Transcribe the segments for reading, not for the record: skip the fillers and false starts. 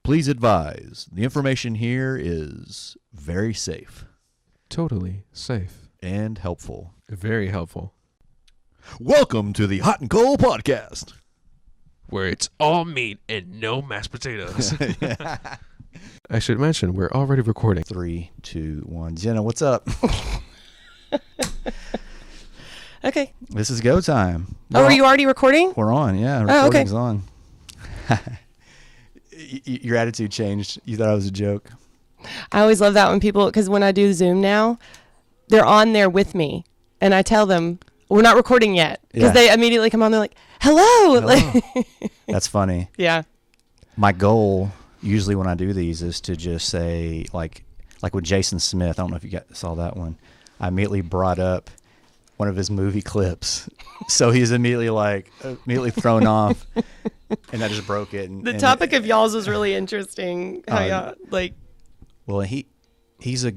Please advise, the information here is very safe. Totally safe. And helpful. Very helpful. Welcome to the HotnCole podcast. Where it's all meat and no mashed potatoes. I should mention, we're already recording. 3, 2, 1. Jenna, what's up? Okay. This is go time. Are you already recording? We're on, yeah. Recording's on. Your attitude changed. You thought I was a joke. I always love that when people, because when I do Zoom now, they're on there with me. And I tell them, we're not recording yet. Because they immediately come on, they're like, hello. Like, that's funny. Yeah. My goal, usually when I do these, is to just say, like with Jason Smith, I don't know if you saw that one. I immediately brought up one of his movie clips. So he's immediately thrown off. And I just broke it. The topic of y'all's was really interesting. How y'all, like. Well, he's a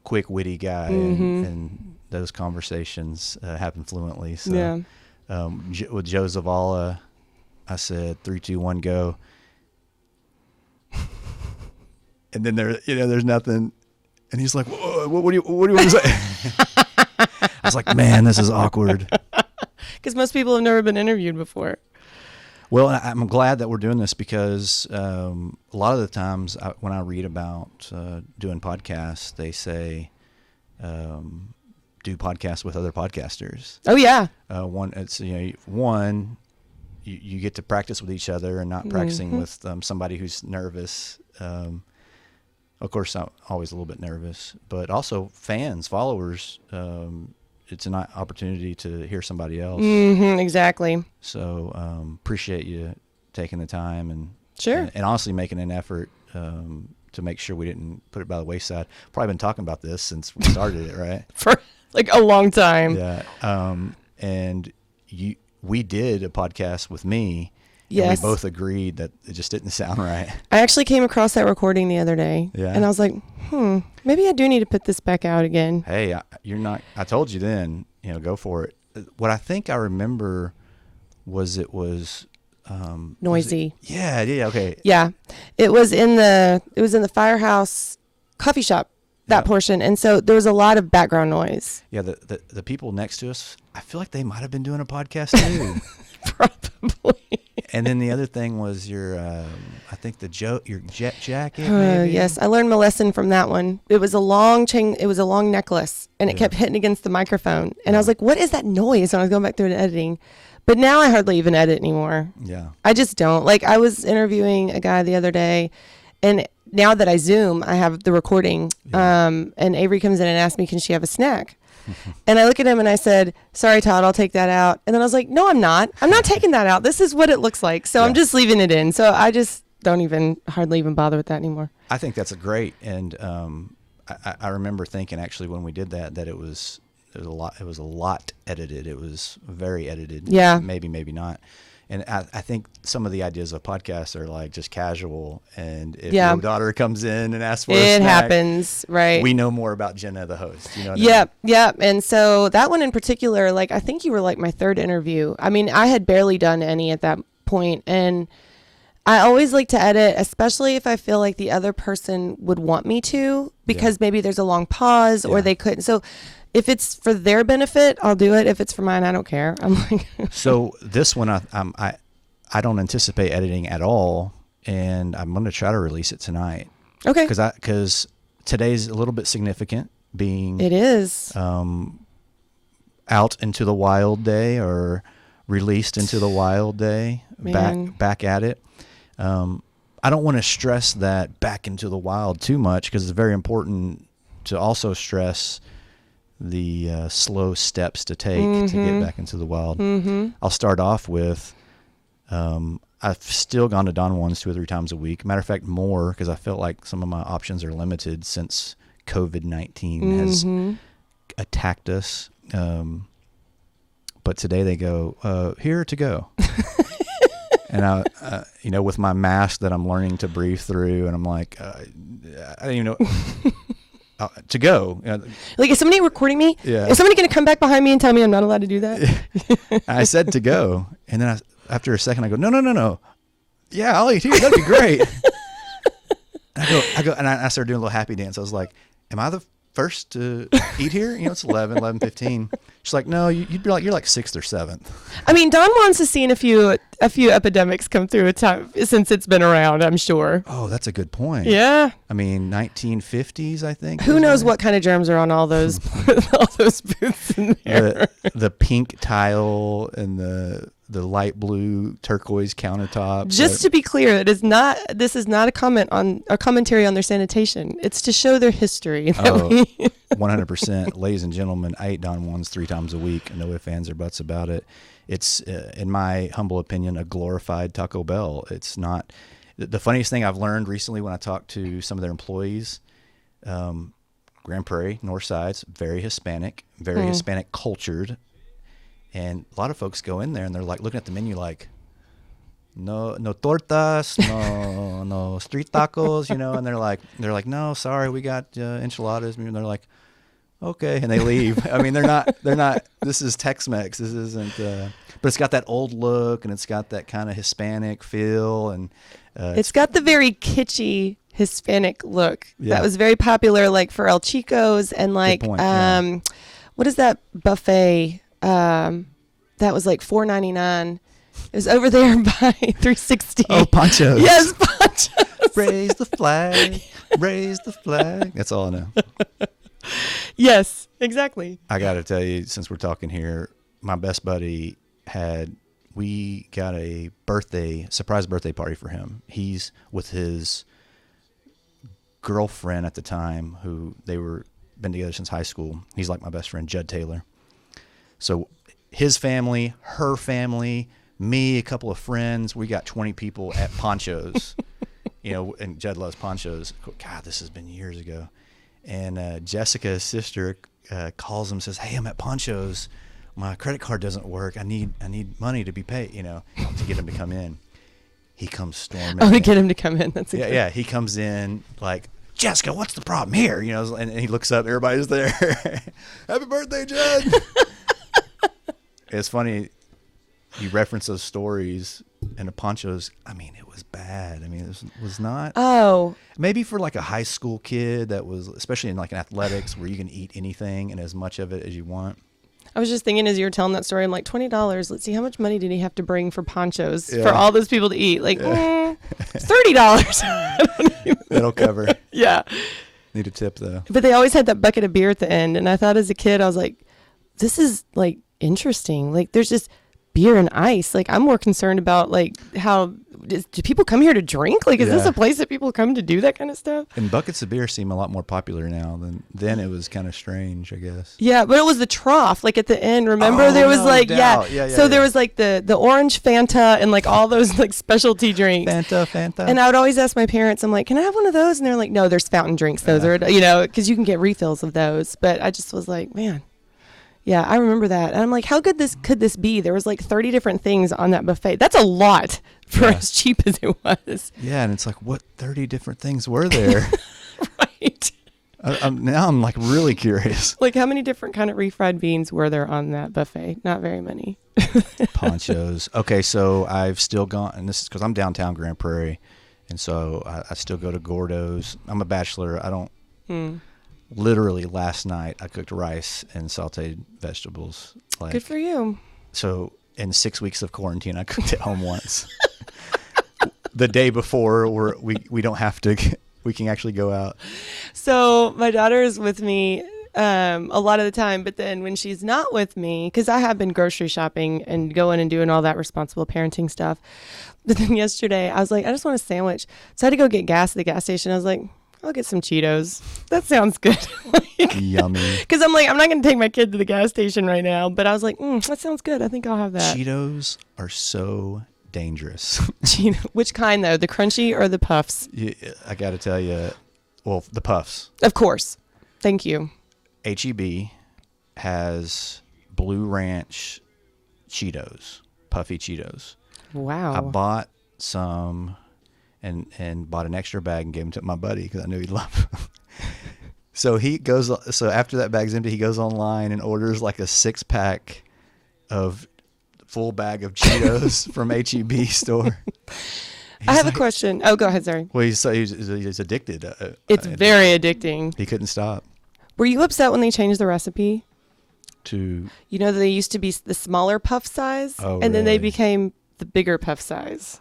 quick, witty guy, and those conversations happen fluently. So, yeah. With Joe Zavala, I said 3, 2, 1, go, and then there's nothing, and he's like, what do you want to say? I was like, man, this is awkward. Because most people have never been interviewed before. Well, I'm glad that we're doing this because a lot of the times when I read about doing podcasts, they say do podcasts with other podcasters. Oh yeah. You get to practice with each other and not practicing with somebody who's nervous. Of course, I'm always a little bit nervous, but also followers. It's an opportunity to hear somebody else. Exactly. So appreciate you taking the time and sure, and honestly making an effort to make sure we didn't put it by the wayside. Probably been talking about this since we started it, right? For like a long time. Yeah. And we did a podcast with me. Yes. And we both agreed that it just didn't sound right. I actually came across that recording the other day. Yeah. And I was like, maybe I do need to put this back out again. Hey, I told you then, go for it. What I think I remember was it was noisy. Yeah, okay. Yeah. It was in the Firehouse coffee shop, that portion. And so there was a lot of background noise. Yeah, the people next to us, I feel like they might have been doing a podcast too. Probably. And then the other thing was your jet jacket. Maybe? Yes, I learned my lesson from that one. It was a long chain. It was a long necklace, and it kept hitting against the microphone. And I was like, "What is that noise?" And I was going back through the editing, but now I hardly even edit anymore. Yeah, I just don't. Like I was interviewing a guy the other day, and now that I Zoom, I have the recording. Yeah. And Avery comes in and asks me, "Can she have a snack?" And I look at him and I said, "Sorry, Todd, I'll take that out." And then I was like, "No, I'm not. I'm not taking that out. This is what it looks like." So I'm just leaving it in. So I just don't hardly even bother with that anymore. I think that's great. And I remember thinking actually when we did that it was a lot edited. It was very edited. Yeah. Maybe not. And I think some of the ideas of podcasts are like just casual. And if your daughter comes in and asks for a snack, happens, right? We know more about Jenna, the host. You know what I mean? Yep. And so that one in particular, like I think you were like my third interview. I mean, I had barely done any at that point, and I always like to edit, especially if I feel like the other person would want me to, because maybe there's a long pause or they couldn't. So if it's for their benefit, I'll do it. If it's for mine, I don't care. I'm like. So this one, I don't anticipate editing at all, and I'm going to try to release it tonight. Okay. Because today's a little bit significant, being it is out into the wild day or released into the wild day. Man. Back at it. I don't want to stress that back into the wild too much because it's very important to also stress the slow steps to take to get back into the wild. I'll start off with I've still gone to Don Juan's 2 or 3 times a week. Matter of fact, more because I felt like some of my options are limited since COVID-19 has attacked us. But today they go, here to go. And I, with my mask that I'm learning to breathe through, and I'm like, I don't even know. To go. Like, is somebody recording me? Yeah. Is somebody going to come back behind me and tell me I'm not allowed to do that? I said to go. And then after a second, I go, no. yeah, I'll eat here. That'd be great. And I started doing a little happy dance. I was like, am I the first to eat here? It's 11:15. She's like, no, you'd be like, you're like 6th or 7th. I mean, Don Juan's has seen a few epidemics come through a time since it's been around, I'm sure. Oh, that's a good point. Yeah. I mean, 1950s, I think. Who knows what kind of germs are on all those all those booths in there? The pink tile and the light blue turquoise countertop. Just to be clear, this is not a commentary on their sanitation. It's to show their history. 100%. Ladies and gentlemen, I eat Don Juan's 3 times a week. No ifs, ands, or buts about it. It's, in my humble opinion, a glorified Taco Bell. It's not. The funniest thing I've learned recently when I talked to some of their employees, Grand Prairie, North Side's very Hispanic, very Hispanic cultured. And a lot of folks go in there and they're like looking at the menu like, no tortas, no street tacos, and they're like, no, sorry, we got enchiladas. And they're like, okay, and they leave. I mean, they're not. This is Tex-Mex. This isn't. But it's got that old look and it's got that kind of Hispanic feel, and it's got the very kitschy Hispanic look Yeah. that was very popular, like for El Chico's and like point, yeah. what is that buffet? That was like $4.99. It was over there by 360. Oh, Panchos. Yes, Panchos. Raise the flag, raise the flag. That's all I know. Yes, exactly. I got to tell you, since we're talking here, my best buddy we got a surprise birthday party for him. He's with his girlfriend at the time, who been together since high school. He's like my best friend, Judd Taylor. So his family, her family, me, a couple of friends, we got 20 people at Panchos, and Judd loves Panchos. God, this has been years ago. And Jessica's sister calls him, says, hey, I'm at Panchos. My credit card doesn't work. I need money to be paid, to get him to come in. He comes storming. Oh, to get him to come in. That's yeah, yeah. He comes in like, Jessica, what's the problem here? And he looks up, everybody's there. Happy birthday, Judd. It's funny, you reference those stories and the Panchos. I mean, it was bad. I mean, it was not. Oh. Maybe for like a high school kid that was, especially in like an athletics where you can eat anything and as much of it as you want. I was just thinking as you were telling that story, I'm like, $20. Let's see, how much money did he have to bring for Panchos for all those people to eat? Like, $30. That'll cover. Yeah. Need a tip though. But they always had that bucket of beer at the end. And I thought as a kid, I was like, this is like interesting. Like there's just beer and ice. Like I'm more concerned about like do people come here to drink? Like, is this a place that people come to do that kind of stuff? And buckets of beer seem a lot more popular now than then. It was kind of strange, I guess. Yeah, but it was the trough. Like at the end, remember there was like there was like the orange Fanta and like all those like specialty drinks. Fanta. And I would always ask my parents, I'm like, can I have one of those? And they're like, no, there's fountain drinks. Those are because you can get refills of those. But I just was like, man. Yeah, I remember that. And I'm like, how good could this be? There was like 30 different things on that buffet. That's a lot for as cheap as it was. Yeah, and it's like, what 30 different things were there? Right. Now I'm like really curious. Like how many different kind of refried beans were there on that buffet? Not very many. Panchos. Okay, so I've still gone, and this is because I'm downtown Grand Prairie, and so I still go to Gordo's. I'm a bachelor. I don't... Literally last night I cooked rice and sauteed vegetables. Like, good for you. So in 6 weeks of quarantine, I cooked at home once. The day before, we don't have to. We can actually go out. So my daughter is with me a lot of the time, but then when she's not with me, because I have been grocery shopping and going and doing all that responsible parenting stuff. But then yesterday I was like, I just want a sandwich. So I had to go get gas at the gas station. I was like, I'll get some Cheetos. That sounds good. Yummy. Because I'm like, I'm not going to take my kid to the gas station right now. But I was like, that sounds good. I think I'll have that. Cheetos are so dangerous. Which kind, though? The crunchy or the puffs? I got to tell you, well, the puffs. Of course. Thank you. H-E-B has Blue Ranch Cheetos, puffy Cheetos. Wow. I bought some... And bought an extra bag and gave them to my buddy because I knew he'd love them. So after that bag's empty, he goes online and orders like a 6-pack of full bag of Cheetos from H-E-B store. I have a question. Oh, go ahead, sorry. Well, he's addicted. It's very addicting. He couldn't stop. Were you upset when they changed the recipe? To You know, they used to be the smaller puff size, Oh, and then they really? became the bigger puff size.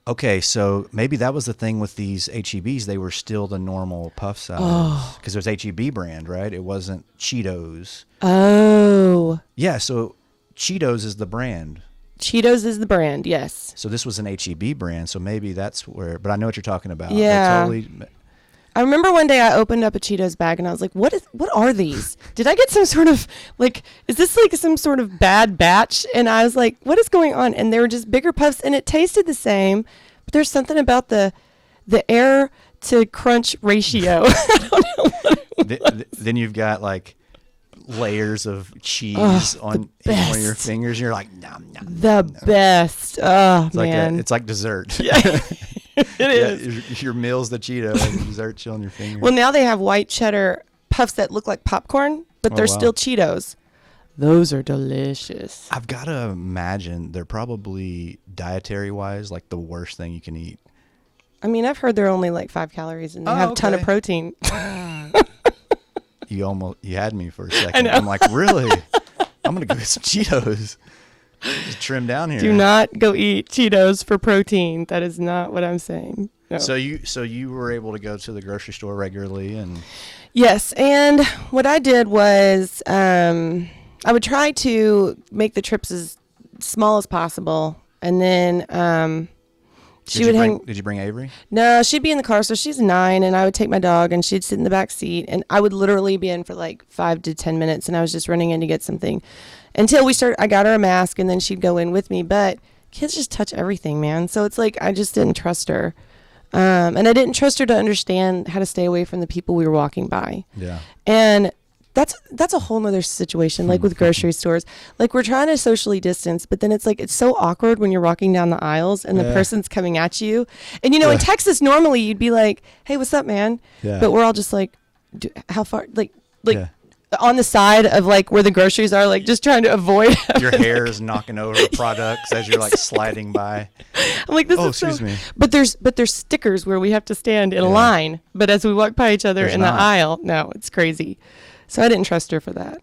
Okay, so maybe that was the thing with these HEBs. They were still the normal puff size because it was HEB brand, right? It wasn't Cheetos. Oh. Yeah, so Cheetos is the brand. Cheetos is the brand, yes. So this was an HEB brand, so maybe that's where. But I know what you're talking about. They Yeah. totally, I remember one day I opened up a Cheetos bag and I was like, what are these? Did I get some sort of, like, is this like some sort of bad batch? And I was like, what is going on? And they were just bigger puffs and it tasted the same, but there's something about the air to crunch ratio. I don't know what then you've got like layers of cheese on each one of your best. fingers. You're like, nom, nom. The best. Oh, It's like man. it's like dessert. Yeah, it is. Your meal's the Cheeto and dessert chill on your fingers. Well, now they have white cheddar puffs that look like popcorn, but Oh, they're wow. still Cheetos. Those are delicious. I've got to imagine they're probably dietary wise like the worst thing you can eat. I mean, I've heard they're only like 5 calories and they have a ton of okay. protein. You had me for a second. I know. I'm like, really? I'm gonna go get some Cheetos. Just trim down here. Do not go eat Cheetos for protein. That is not what I'm saying. No. So you were able to go to the grocery store regularly and Yes, and what I did was I would try to make the trips as small as possible, and then she would hang. Did you bring Avery? No, she'd be in the car, so she's 9, and I would take my dog, and she'd sit in the back seat, and I would literally be in for like 5 to 10 minutes, and I was just running in to get something until I got her a mask, and then she'd go in with me. But kids just touch everything, man. So it's like I just didn't trust her, and I didn't trust her to understand how to stay away from the people we were walking by. Yeah. And that's a whole nother situation, like with grocery stores. Like we're trying to socially distance, but then it's like it's so awkward when you're walking down the aisles and the Yeah. person's coming at you. And you know, in Texas, normally you'd be like, "Hey, what's up, man?" Yeah. But we're all just like, "How far?" Like Yeah. on the side of like where the groceries are, like just trying to avoid. Your hair is knocking over products as you're like sliding by. I'm like, this Oh, is so. excuse me. But there's stickers where we have to stand in a Yeah. line. But as we walk by each other There's in not. the aisle, no, it's crazy. So I didn't trust her for that.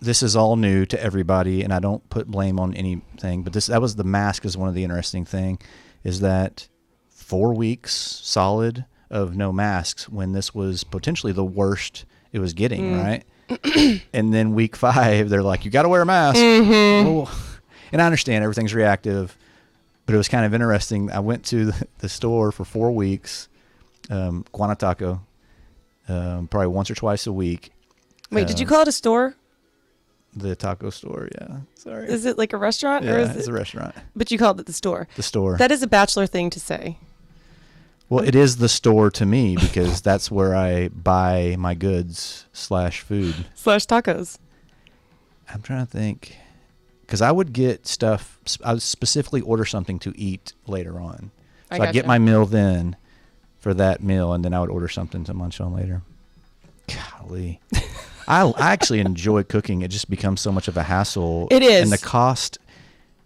This is all new to everybody, and I don't put blame on anything. But that was the mask is one of the interesting thing, is that 4 weeks solid of no masks when this was potentially the worst it was getting, right? And then week 5, they're like, you got to wear a mask. Well, and I understand everything's reactive, but it was kind of interesting. I went to the store for 4 weeks, Guanataco, probably once or twice a week. Wait, did you call it a store? The taco store, yeah. Sorry. Is it like a restaurant, or Yeah, is it's it? a restaurant. But you called it the store. The store. That is a bachelor thing to say. Well, it is the store to me because that's where I buy my goods / food. / tacos. I'm trying to think. Because I would get stuff, I would specifically order something to eat later on. I So I'd get gotcha. my meal then for that meal, and then I would order something to munch on later. Golly. I actually enjoy cooking. It just becomes so much of a hassle. It is. And the cost,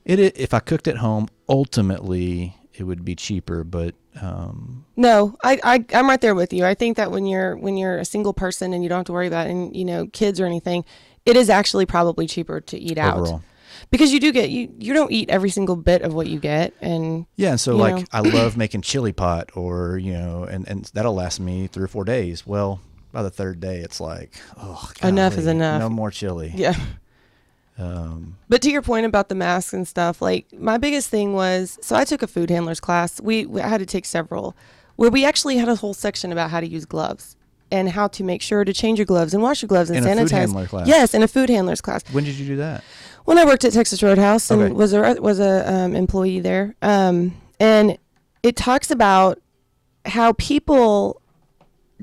if I cooked at home, ultimately it would be cheaper, but No, I'm right there with you. I think that when you're a single person and you don't have to worry about kids or anything, it is actually probably cheaper to eat out. overall. Because you do get you don't eat every single bit of what you get, and Yeah, and so you like know. I love making chili pot, or and that'll last me 3 or 4 days. Well, by the 3rd day, it's like, oh, Enough is golly, enough. No more chili. yeah. But to your point about the masks and stuff, like my biggest thing was, so I took a food handlers class. I had to take several, where we actually had a whole section about how to use gloves and how to make sure to change your gloves and wash your gloves and In sanitize. a food handler class? Yes, in a food handlers class. When did you do that? When I worked at Texas Roadhouse and Okay. was a employee there, and it talks about how people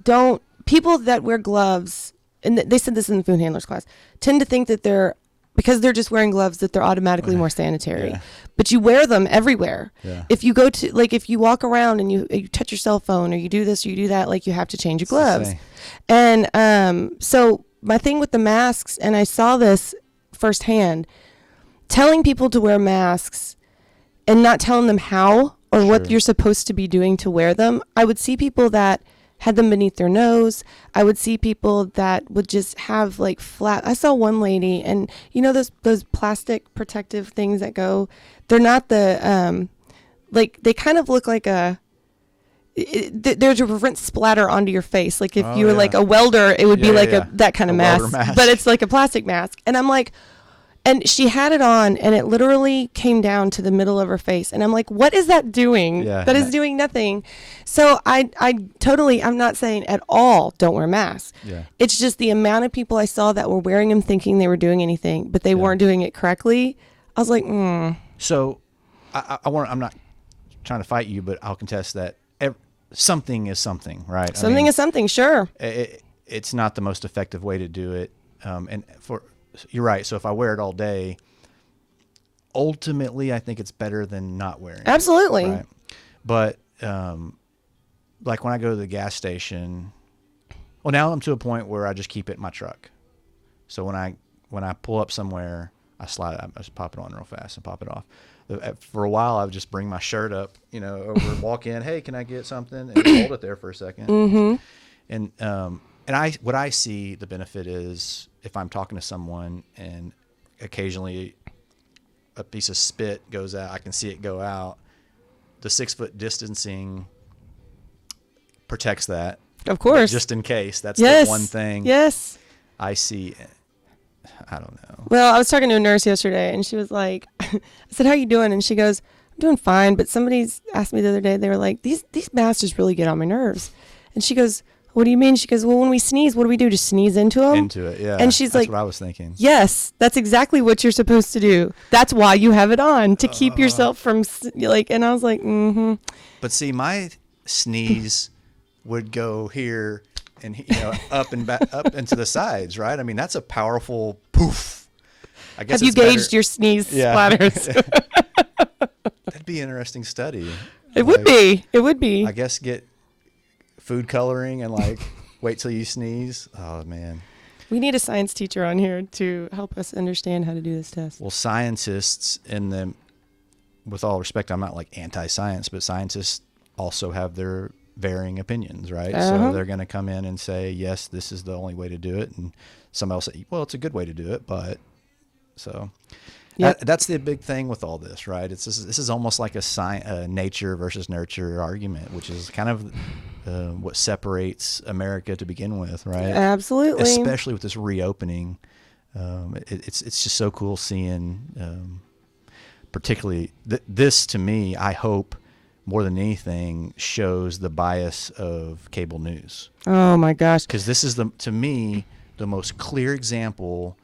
that wear gloves, and they said this in the food handlers class, tend to think that because they're just wearing gloves that they're automatically more sanitary. Yeah. But you wear them everywhere. Yeah. If you go to, like, if you walk around and you touch your cell phone or you do this or you do that, like, you have to change your It's the gloves. same. And so my thing with the masks, and I saw this firsthand, telling people to wear masks and not telling them how or what Sure. you're supposed to be doing to wear them. I would see people that had them beneath their nose. I would see people that would just have like flat. I saw one lady, and you know those plastic protective things that go. They're not the like they kind of look like a. There's a prevent splatter onto your face. Like if Oh, you were yeah. like a welder, it would be Yeah, like yeah. that kind of A welder mask, mask. but it's like a plastic mask. And I'm like, and she had it on, and it literally came down to the middle of her face. And I'm like, what is that doing? Yeah. That is doing nothing. So I'm not saying at all don't wear masks. Yeah. It's just the amount of people I saw that were wearing them thinking they were doing anything, but they weren't doing it correctly. I was like, So I'm not trying to fight you, but I'll contest that something is something, right? something is something, sure. It's not the most effective way to do it. And you're right. So if I wear it all day, ultimately, I think it's better than not wearing it. Absolutely. Right. But like when I go to the gas station, well, now I'm to a point where I just keep it in my truck. So when I pull up somewhere, I just pop it on real fast and pop it off. For a while, I would just bring my shirt up, over, walk in. Hey, can I get something? And hold it there for a second. Mm-hmm. And what I see the benefit is if I'm talking to someone and occasionally a piece of spit goes out, I can see it go out. The 6 foot distancing protects that. Of course. Just in case. That's Yes. the one thing Yes. I see. I don't know. Well, I was talking to a nurse yesterday, and she was like, I said, how you doing? And she goes, I'm doing fine. But somebody's asked me the other day, they were like, these masks just really get on my nerves. And she goes, what do you mean? She goes, well, when we sneeze, what do we do? Just sneeze into them? Into it, yeah. And she's that's like, what I was thinking. yes, that's exactly what you're supposed to do. That's why you have it on, to keep yourself from, and I was like, mm-hmm. But see, my sneeze would go here and up and back, up into the sides, right? I mean, that's a powerful poof. I guess Have you it's better- gauged your sneeze Yeah. splatters? That'd be an interesting study. It would be. It would be. I guess get food coloring and wait till you sneeze. Oh man. We need a science teacher on here to help us understand how to do this test. Well, scientists with all respect, I'm not like anti-science, but scientists also have their varying opinions, right? Uh-huh. So they're going to come in and say, yes, this is the only way to do it. And somebody else say, well, it's a good way to do it. But so Yep. that's the big thing with all this, right? This is almost like a nature versus nurture argument, which is kind of what separates America to begin with, right? Absolutely. Especially with this reopening. It's just so cool seeing, particularly this to me, I hope more than anything shows the bias of cable news. Oh my gosh. Because this is to me, the most clear example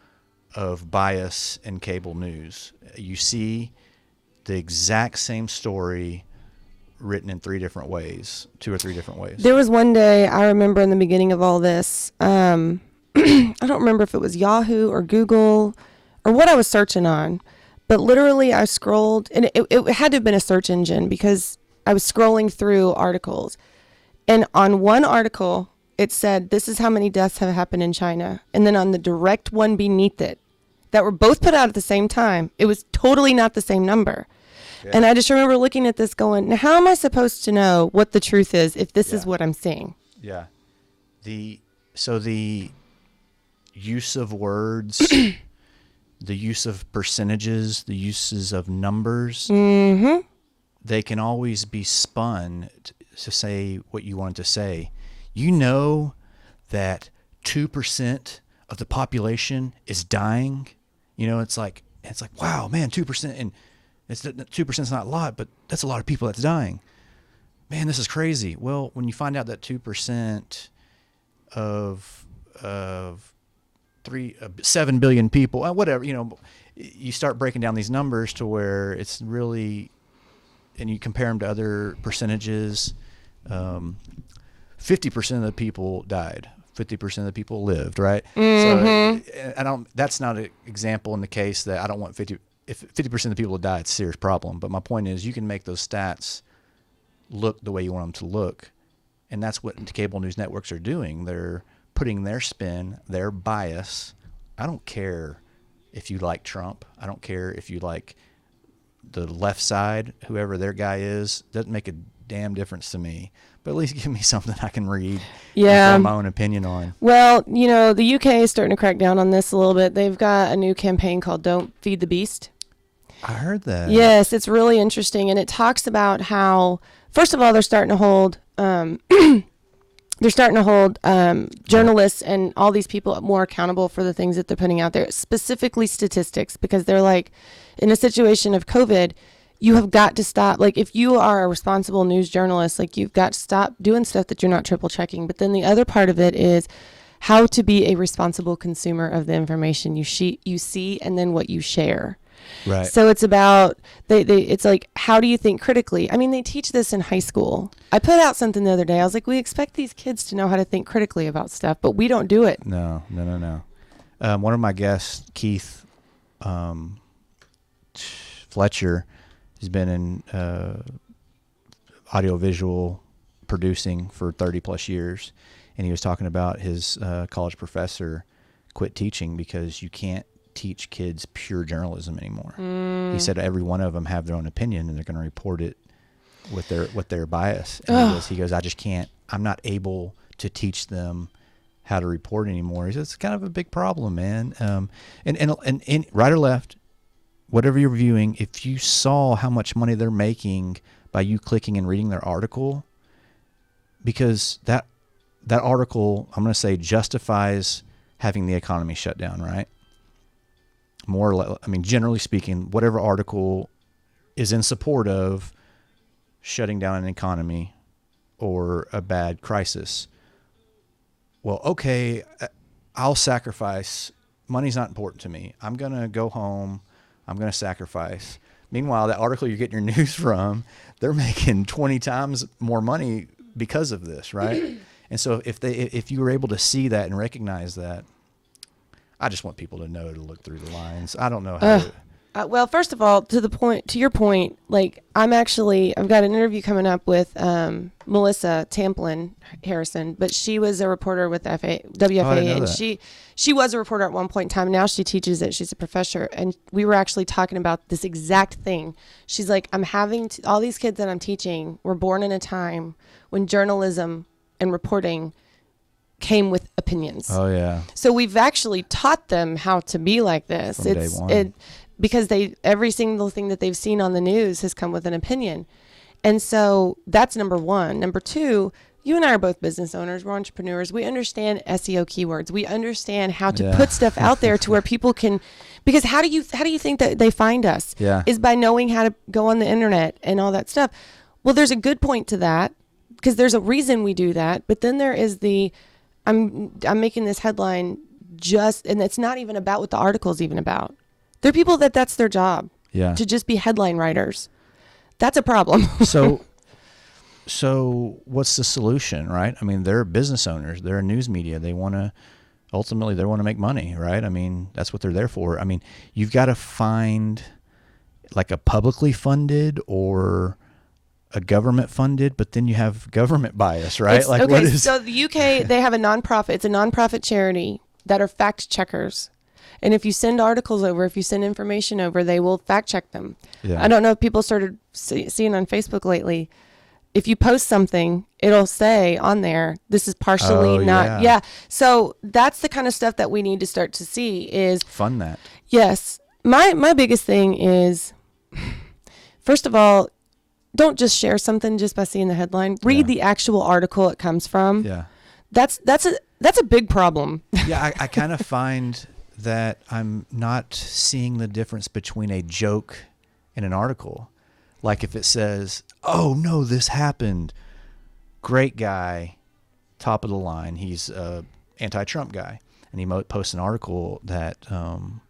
of bias in cable news. You see the exact same story written in 3 different ways, 2 or 3 different ways. There was one day I remember in the beginning of all this, I don't remember if it was Yahoo or Google or what I was searching on, but literally I scrolled, and it had to have been a search engine because I was scrolling through articles. And on one article, it said, this is how many deaths have happened in China. And then on the direct one beneath it, that were both put out at the same time, it was totally not the same number. Yeah. And I just remember looking at this going, now how am I supposed to know what the truth is if this is Yeah. what I'm seeing? Yeah. The use of words, the use of percentages, the uses of numbers, Mm-hmm. they can always be spun to say what you want to say. You know that 2% of the population is dying. It's like, wow, man, 2%, and 2% is not a lot, but that's a lot of people that's dying. Man, this is crazy. Well, when you find out that 2% of 7 billion people, whatever, you start breaking down these numbers to where it's really, and you compare them to other percentages. 50% of the people died. 50% of the people lived, right? Mm-hmm. So that's not an example in the case that I don't want 50. If 50% of the people to die, it's a serious problem. But my point is, you can make those stats look the way you want them to look, and that's what the cable news networks are doing. They're putting their spin, their bias. I don't care if you like Trump. I don't care if you like the left side, whoever their guy is, doesn't make a damn difference to me. But at least give me something I can read and form my own opinion on. Well, you know, the UK is starting to crack down on this a little bit. They've got a new campaign called Don't Feed the Beast. I heard that. Yes, it's really interesting. And it talks about how, first of all, they're starting to hold journalists and all these people more accountable for the things that they're putting out there, specifically statistics, because they're like, in a situation of COVID, you have got to stop. Like, if you are a responsible news journalist, like, you've got to stop doing stuff that you're not triple checking. But then the other part of it is how to be a responsible consumer of the information you see and then what you share. Right. So it's about it's like, how do you think critically? I mean, they teach this in high school. I put out something the other day. I was like, we expect these kids to know how to think critically about stuff, but we don't do it. No. One of my guests, Keith Fletcher, has been in audiovisual producing for 30 plus years, and he was talking about his college professor quit teaching because you can't teach kids pure journalism anymore. He said every one of them have their own opinion and they're going to report it with their bias. And he goes, I just can't. I'm not able to teach them how to report anymore. He says it's kind of a big problem, man. And right or left, whatever you're viewing, if you saw how much money they're making by you clicking and reading their article, because that article, I'm going to say, justifies having the economy shut down, right? More or less, I mean, generally speaking, whatever article is in support of shutting down an economy or a bad crisis. Well, okay, I'll sacrifice. Money's not important to me. I'm going to go home. I'm going to sacrifice. Meanwhile, that article you're getting your news from, they're making 20 times more money because of this, right? And so if you were able to see that and recognize that, I just want people to know to look through the lines. I don't know how to. Well, first of all, to your point, like, I've got an interview coming up with Melissa Tamplin Harrison, but she was a reporter with WFA, and she was a reporter at one point in time. Now she teaches it. She's a professor, and we were actually talking about this exact thing. She's like, I'm having all these kids that I'm teaching were born in a time when journalism and reporting came with opinions. Oh yeah. So we've actually taught them how to be like this. From day one. Because every single thing that they've seen on the news has come with an opinion. And so that's number one. Number two, you and I are both business owners. We're entrepreneurs. We understand SEO keywords. We understand how to put stuff out there to where people can, because how do you think that they find us? Yeah. Is by knowing how to go on the internet and all that stuff. Well, there's a good point to that, because there's a reason we do that. But then there is I'm making this headline and it's not even about what the article is even about. There are people that's their job. Yeah. To just be headline writers. That's a problem. So what's the solution, right? I mean, they're business owners. They're a news media. They want to make money, right? I mean, that's what they're there for. I mean, you've got to find like a publicly funded or a government funded, but then you have government bias, right? So the UK, they have a nonprofit. It's a nonprofit charity that are fact checkers. And if you send articles over, if you send information over, they will fact check them. Yeah. I don't know if people started seeing on Facebook lately. If you post something, it'll say on there, this is partially not. Yeah. So that's the kind of stuff that we need to start to see is. Fund that. Yes. My biggest thing is, first of all, don't just share something just by seeing the headline. Read the actual article it comes from. Yeah. That's a big problem. Yeah, I kind of find that I'm not seeing the difference between a joke and an article. Like if it says, oh no, this happened. Great guy, top of the line. He's a anti-Trump guy. And he posts an article that I'm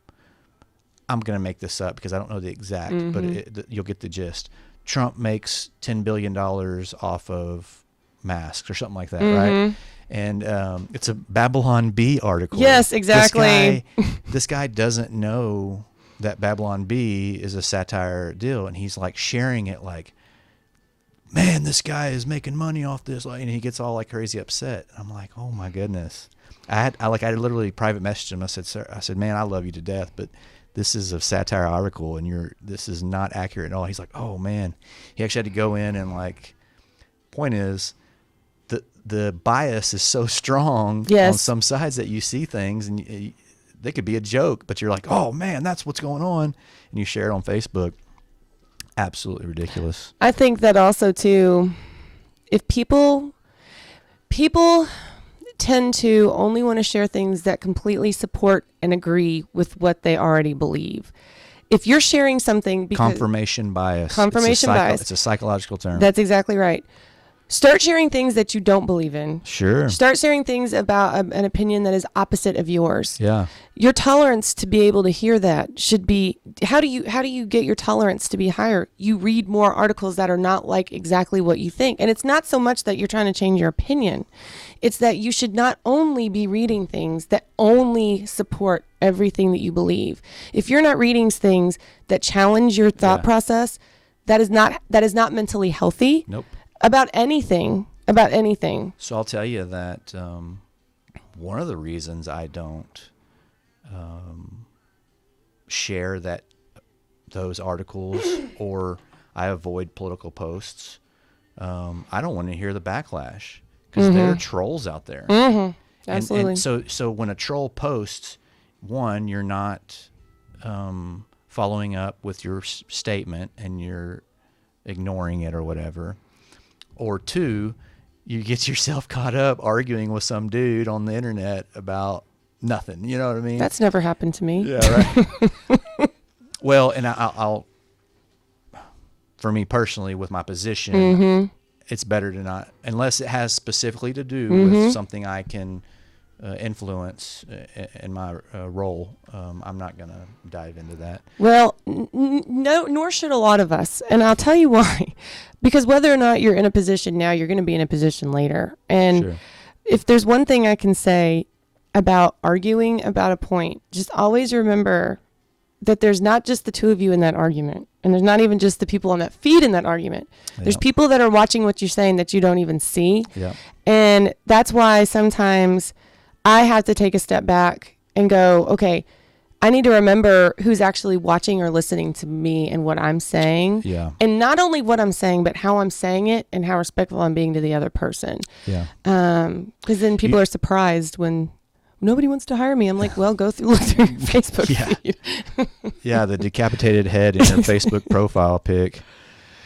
going to make this up because I don't know the exact, but you'll get the gist. Trump makes $10 billion off of masks or something like that, right? And it's a Babylon Bee article. Yes, exactly. This guy doesn't know that Babylon Bee is a satire deal, and he's like sharing it like, man, this guy is making money off this, and he gets all like crazy upset. I'm like, oh my goodness. I literally private messaged him. I said, sir, man, I love you to death, but this is a satire article and this is not accurate at all. He's like, oh man, he actually had to go in and like, point is the bias is so strong on some sides that you see things and they could be a joke, but you're like, oh man, that's what's going on. And you share it on Facebook. Absolutely ridiculous. I think that also too, if people tend to only want to share things that completely support and agree with what they already believe. If you're sharing something because confirmation bias. Bias. It's a psychological term. That's exactly right. Start sharing things that you don't believe in. Sure. Start sharing things about an opinion that is opposite of yours. Yeah. Your tolerance to be able to hear that should be, how do you get your tolerance to be higher? You read more articles that are not like exactly what you think. And it's not so much that you're trying to change your opinion. It's that you should not only be reading things that only support everything that you believe. If you're not reading things that challenge your thought process, that is not mentally healthy. Nope. About anything. So I'll tell you that one of the reasons I don't share those articles or I avoid political posts, I don't want to hear the backlash because there are trolls out there. Mm-hmm. Absolutely. And so when a troll posts, one, you're not following up with your statement and you're ignoring it or whatever. Or two, you get yourself caught up arguing with some dude on the internet about nothing. You know what I mean? That's never happened to me. Yeah, right. Well, and I'll, for me personally, with my position, it's better to not, unless it has specifically to do with something I can influence in my role. I'm not going to dive into that. Well, no, nor should a lot of us. And I'll tell you why. Because whether or not you're in a position now, you're going to be in a position later. And if there's one thing I can say about arguing about a point, just always remember that there's not just the two of you in that argument. And there's not even just the people on that feed in that argument. There's people that are watching what you're saying that you don't even see. And that's why sometimes I have to take a step back and go, okay, I need to remember who's actually watching or listening to me and what I'm saying. Yeah. And not only what I'm saying, but how I'm saying it and how respectful I'm being to the other person. Yeah. Because then people are surprised when nobody wants to hire me. I'm like, well, look through your Facebook feed. Yeah, the decapitated head in your Facebook profile pic.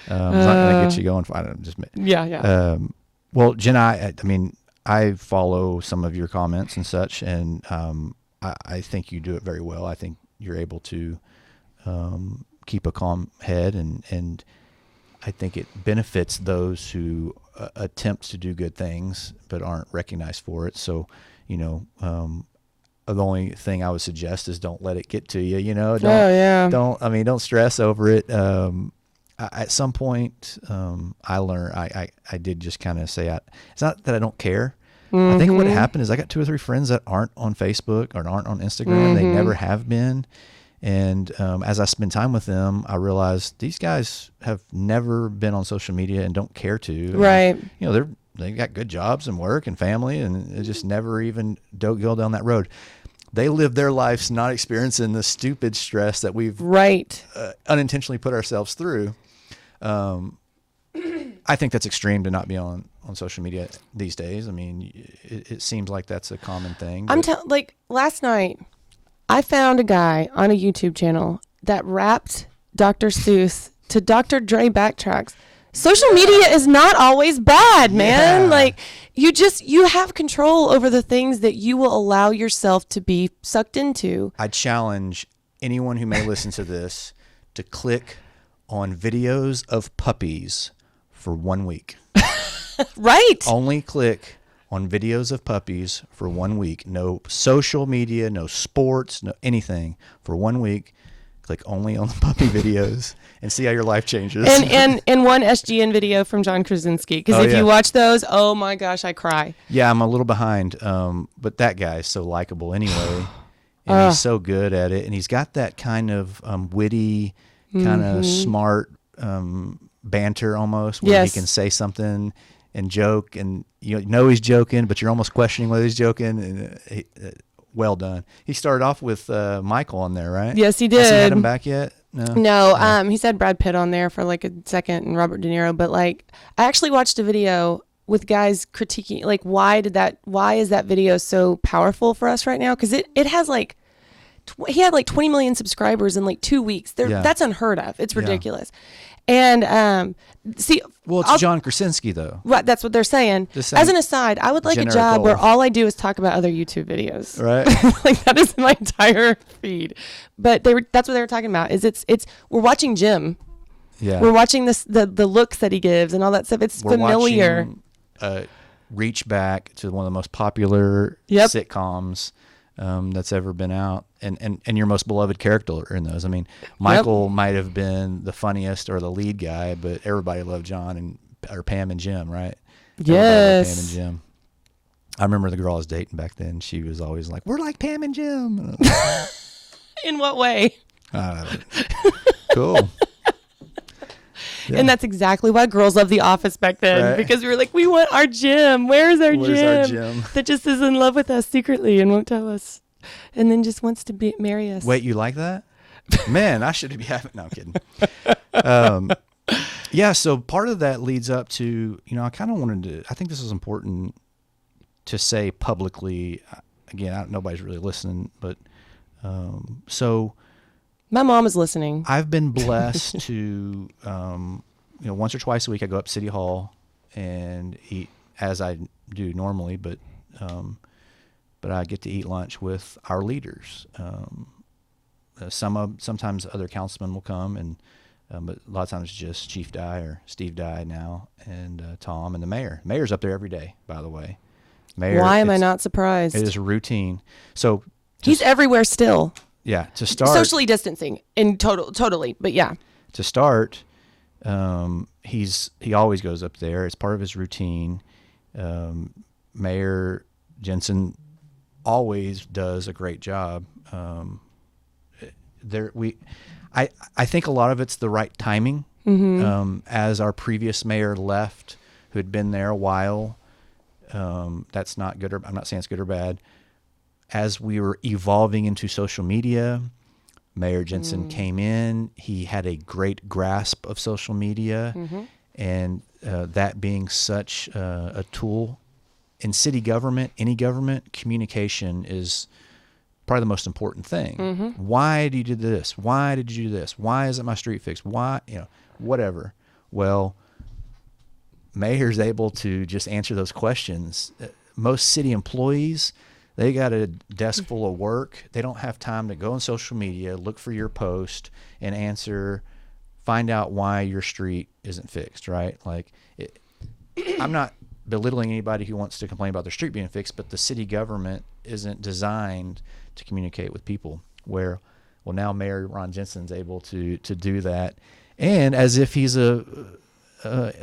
It's not going to get you going. I don't know, well, Jenna, I mean, I follow some of your comments and such, and I think you do it very well. I think you're able to keep a calm head, and I think it benefits those who attempt to do good things but aren't recognized for it. So, the only thing I would suggest is don't let it get to you. Don't stress over it. At some point, I learned. I did just kind of say, it's not that I don't care. I think what happened is I got 2 or 3 friends that aren't on Facebook or aren't on Instagram. They never have been. And as I spend time with them, I realized these guys have never been on social media and don't care to. Right. And, they've got good jobs and work and family, and they just never even go down that road. They live their lives not experiencing the stupid stress that we've unintentionally put ourselves through. I think that's extreme to not be on social media these days. I mean, it seems like that's a common thing. Like last night, I found a guy on a YouTube channel that rapped Dr. Seuss to Dr. Dre backtracks. Social media is not always bad, man. Yeah. Like you have control over the things that you will allow yourself to be sucked into. I challenge anyone who may listen to this to click on videos of puppies for 1 week. Right. Only click on videos of puppies for 1 week. No social media, no sports, no anything for 1 week. Click only on the puppy videos and see how your life changes. And one SGN video from John Krasinski. Because if you watch those, oh my gosh, I cry. Yeah, I'm a little behind. But that guy is so likable anyway. And he's so good at it. And he's got that kind of witty, kind of smart banter almost, where he can say something and joke, and he's joking, but you're almost questioning whether he's joking. And well done. He started off with Michael on there, right? Yes, he Has he had did. him back yet? No. No, he said Brad Pitt on there for like a second and Robert De Niro, but like I actually watched a video with guys critiquing like why is that video so powerful for us right now? Because it has like he had like 20 million subscribers in like 2 weeks. That's unheard of. It's ridiculous. And see, well, it's John Krasinski though. Right, that's what they're saying. As an aside, I would like a job where all I do is talk about other YouTube videos. Right. Like that is my entire feed. But that's what they were talking about. Is it's we're watching Jim. Yeah. We're watching the looks that he gives and all that stuff. We're familiar. Watching, reach back to one of the most popular sitcoms that's ever been out, and your most beloved character in those. I mean, Michael might have been the funniest or the lead guy, but everybody loved John or Pam and Jim, right? Yes. Pam and Jim. I remember the girl I was dating back then. She was always like, "We're like Pam and Jim." In what way? Cool. Yeah. And that's exactly why girls loved The Office back then, right? Because we were like, we want our Jim. Where's our Jim? That just is in love with us secretly and won't tell us, and then just wants to marry us. Wait, you like that? Man, I should be having. No, I'm kidding. Yeah. So part of that leads up to, I kind of wanted to. I think this is important to say publicly. Again, nobody's really listening, but so. My mom is listening. I've been blessed to, once or twice a week I go up to City Hall and eat, as I do normally, but I get to eat lunch with our leaders. Sometimes other councilmen will come, and but a lot of times just Chief Dye or Steve Dye now, and Tom and the mayor. Mayor's up there every day, by the way. Mayor. Why am I not surprised? It is a routine. So he's everywhere still. Yeah, to start socially distancing in totally, but yeah. To start, he always goes up there. It's part of his routine. Mayor Jensen always does a great job. I think a lot of it's the right timing. Mm-hmm. As our previous mayor left, who had been there a while, that's not good. I'm not saying it's good or bad. As we were evolving into social media, Mayor Jensen came in. He had a great grasp of social media, and that being such a tool in city government, any government, communication is probably the most important thing. Mm-hmm. Why do you do this? Why did you do this? Why isn't my street fixed? Why, whatever. Well, Mayor's able to just answer those questions. Most city employees, they got a desk full of work. They don't have time to go on social media, look for your post, and find out why your street isn't fixed, right? I'm not belittling anybody who wants to complain about their street being fixed, but the city government isn't designed to communicate with people. Now Mayor Ron Jensen's able to do that, and as if he's a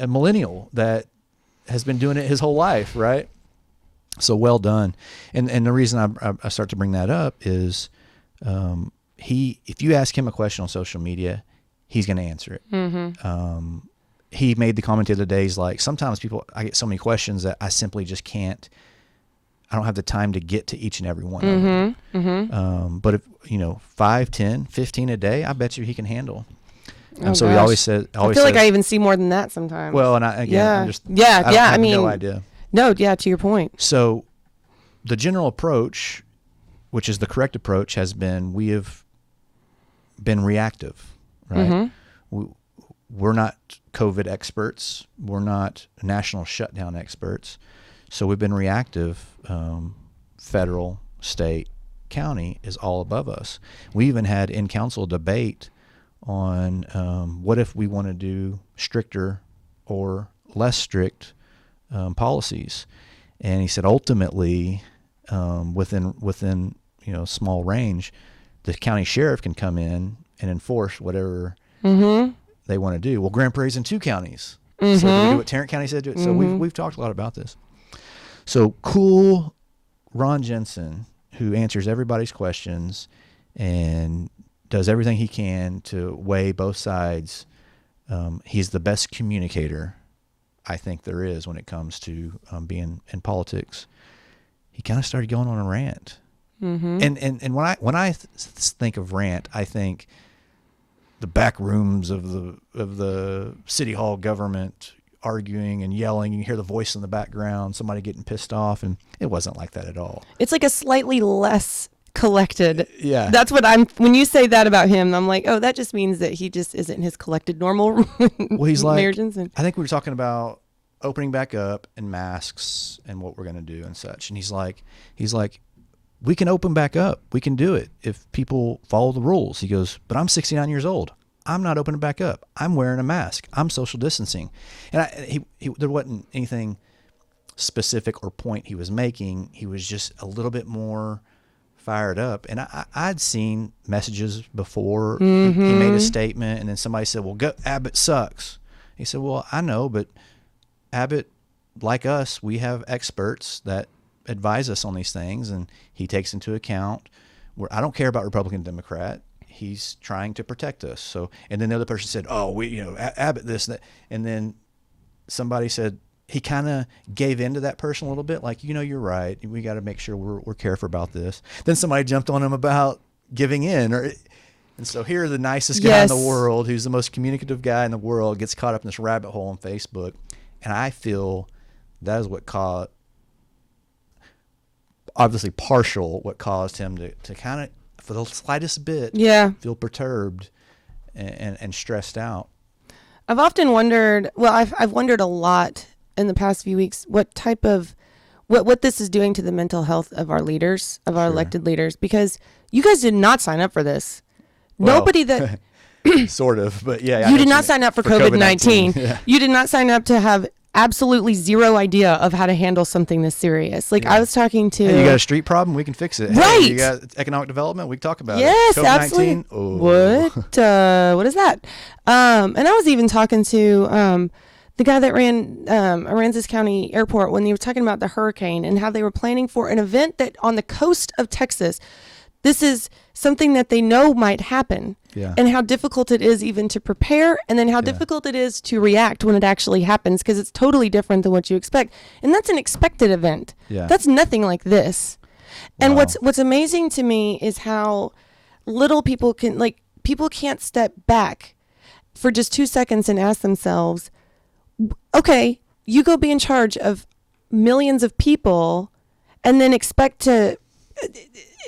millennial that has been doing it his whole life, right? So well done. And the reason I start to bring that up is if you ask him a question on social media, he's going to answer it. Mm-hmm. He made the comment the other day, he's like, sometimes I get so many questions that I simply just can't, I don't have the time to get to each and every one of them. Mm-hmm. But if, 5, 10, 15 a day, I bet you he can handle. So he always said, I feel like I even see more than that sometimes. Well, and I have no idea. No, yeah, to your point. So the general approach, which is the correct approach, has been we have been reactive, right? Mm-hmm. We're not COVID experts. We're not national shutdown experts. So we've been reactive. Federal, state, county is all above us. We even had in-council debate on what if we want to do stricter or less strict policies, and he said ultimately within small range, the county sheriff can come in and enforce whatever they want to do. Well, Grand Prairie's in 2 counties, so do we do what Tarrant County said do it? So we've talked a lot about this. So cool, Ron Jensen, who answers everybody's questions and does everything he can to weigh both sides. He's the best communicator I think there is when it comes to being in politics. He kind of started going on a rant. And when I think of rant, I think the back rooms of the city hall government arguing and yelling. You hear the voice in the background, somebody getting pissed off, and it wasn't like that at all. It's like a slightly less collected. Yeah. That's what when you say that about him, I'm like, oh, that just means that he just isn't his collected normal. Well, he's like, Mayor Jensen. I think we were talking about opening back up and masks and what we're going to do and such. And he's like, we can open back up. We can do it if people follow the rules. He goes, but I'm 69 years old. I'm not opening back up. I'm wearing a mask. I'm social distancing. And there wasn't anything specific or point he was making. He was just a little bit more fired up. And I'd seen messages before. He made a statement, and then somebody said, well, Abbott sucks. He said, well, I know, but Abbott, like us, we have experts that advise us on these things, and he takes into account where I don't care about Republican, Democrat. He's trying to protect us. So, and then the other person said, oh, Abbott this, that. And then somebody said, he kind of gave in to that person a little bit. Like, you're right. We got to make sure we're careful about this. Then somebody jumped on him about giving in. And so here the nicest guy in the world, who's the most communicative guy in the world, gets caught up in this rabbit hole on Facebook. And I feel that is what caused, obviously partial, what caused him to kind of, for the slightest bit, feel perturbed and stressed out. I've often wondered, I've wondered a lot in the past few weeks, what type of, what this is doing to the mental health of our leaders, of our elected leaders, because you guys did not sign up for this. Well, nobody that... sort of, but yeah. You did not sign up for COVID-19. Yeah. You did not sign up to have absolutely zero idea of how to handle something this serious. Like I was talking to... Hey, you got a street problem? We can fix it. Right. Hey, you got economic development? We can talk about it. Yes, COVID-19? absolutely. Oh. What is that? And I was even talking to the guy that ran Aransas County Airport when they were talking about the hurricane and how they were planning for an event that on the coast of Texas. This is something that they know might happen. Yeah. And how difficult it is even to prepare, and then how difficult it is to react when it actually happens, because it's totally different than what you expect. And that's an expected event. Yeah. That's nothing like this. And Wow. what's amazing to me is how little people can't step back for just 2 seconds and ask themselves, okay, you go be in charge of millions of people and then expect to...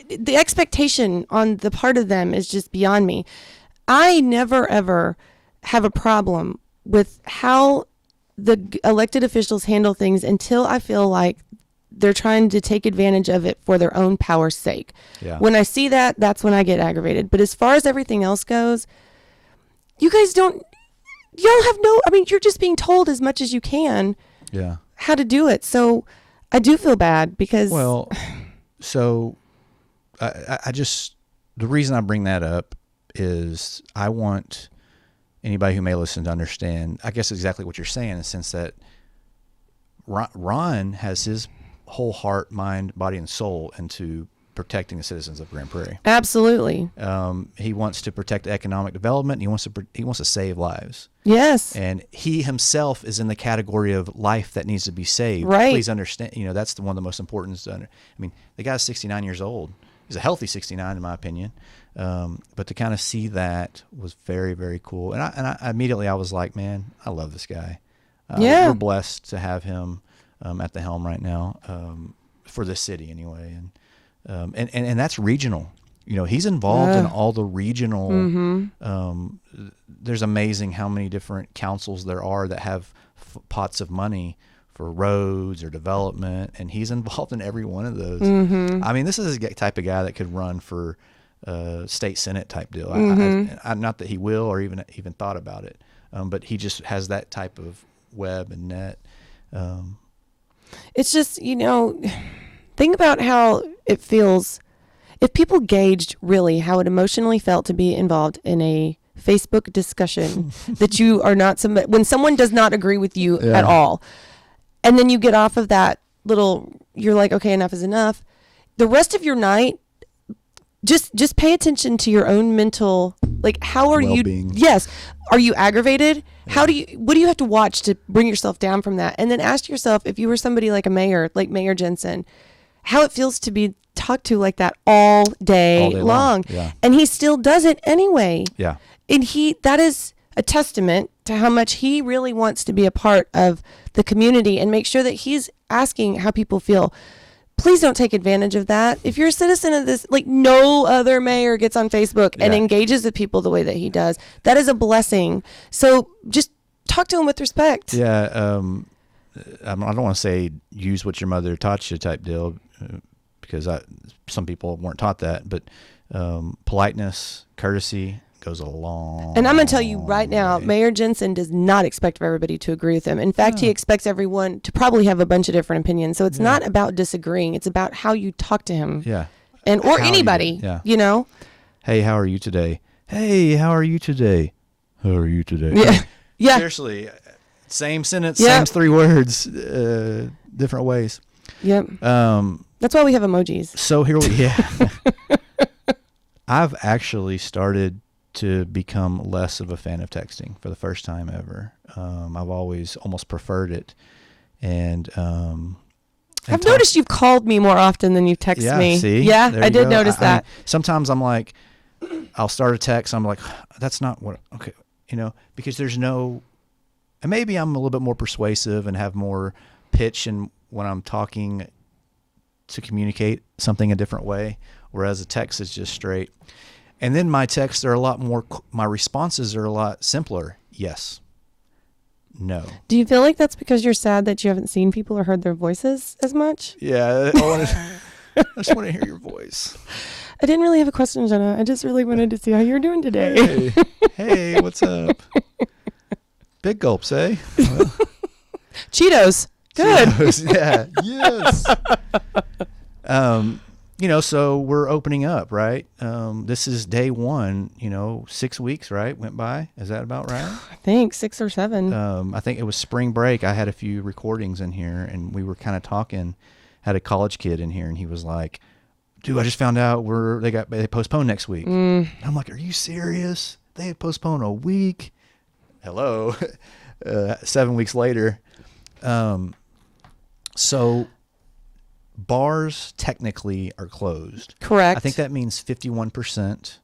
The expectation on the part of them is just beyond me. I never, ever have a problem with how the elected officials handle things until I feel like they're trying to take advantage of it for their own power's sake. Yeah. When I see that, that's when I get aggravated. But as far as everything else goes, y'all you're just being told as much as you can how to do it. So I do feel bad because... Well, so... I just, the reason I bring that up is I want anybody who may listen to understand, I guess exactly what you're saying, in the sense that Ron has his whole heart, mind, body, and soul into protecting the citizens of Grand Prairie. Absolutely. He wants to protect economic development. He wants to save lives. Yes. And he himself is in the category of life that needs to be saved. Right. Please understand, that's one of the most important. I mean, the guy's 69 years old. He's a healthy 69 in my opinion. But to kind of see that was very, very cool. And I immediately I was like, man, I love this guy. We're blessed to have him at the helm right now, for this city anyway. And that's regional. He's involved in all the regional. There's amazing how many different councils there are that have pots of money for roads or development, and he's involved in every one of those. I mean, this is the type of guy that could run for state senate type deal. I not that he will or even thought about it, but he just has that type of web and net. It's just, think about how it feels if people gauged really how it emotionally felt to be involved in a Facebook discussion that you are not when someone does not agree with you at all. And then you get off of that you're like, okay, enough is enough. The rest of your night, just pay attention to your own mental, how are well-being. Yes. Are you aggravated? What do you have to watch to bring yourself down from that? And then ask yourself, if you were somebody like a mayor, like Mayor Jensen, how it feels to be talked to like that all day long. Yeah. And he still does it anyway. Yeah. And that is a testament to how much he really wants to be a part of the community and make sure that he's asking how people feel. Please don't take advantage of that. If you're a citizen of this, like no other mayor gets on Facebook and engages with people the way that he does. That is a blessing. So just talk to him with respect. Yeah. I don't want to say use what your mother taught you type deal, because some people weren't taught that, but politeness, courtesy goes a long And I'm going to tell you right now, way. Mayor Jensen does not expect everybody to agree with him. In fact, he expects everyone to probably have a bunch of different opinions. So it's not about disagreeing. It's about how you talk to him. Yeah. And or anybody, you know? Hey, how are you today? Hey, how are you today? How are you today? Yeah. Yeah. Seriously, same sentence, Yeah. same 3 words, different ways. Yep. That's why we have emojis. So here I've actually started to become less of a fan of texting for the first time ever. I've always almost preferred it. And I've noticed you've called me more often than you've texted me. See? Yeah, There I you did go. notice that. Sometimes I'm like, I'll start a text. I'm like, that's not what, okay. Because there's no, and maybe I'm a little bit more persuasive and have more pitch and when I'm talking to communicate something a different way, whereas a text is just straight. And then my texts are a lot more, my responses are a lot simpler. Yes. No. Do you feel like that's because you're sad that you haven't seen people or heard their voices as much? Yeah. I just want to hear your voice. I didn't really have a question, Jenna. I just really wanted to see how you're doing today. Hey, what's up? Big gulps, eh? Well, Cheetos. Good. yeah. Yes. So we're opening up, right? This is day 1, 6 weeks, right? Went by. Is that about right? I think 6 or 7. I think it was spring break. I had a few recordings in here and we were kind of talking, had a college kid in here and he was like, dude, I just found out they postponed next week. I'm like, are you serious? They had postponed a week. Hello. 7 weeks later. So bars technically are closed. Correct. I think that means 51%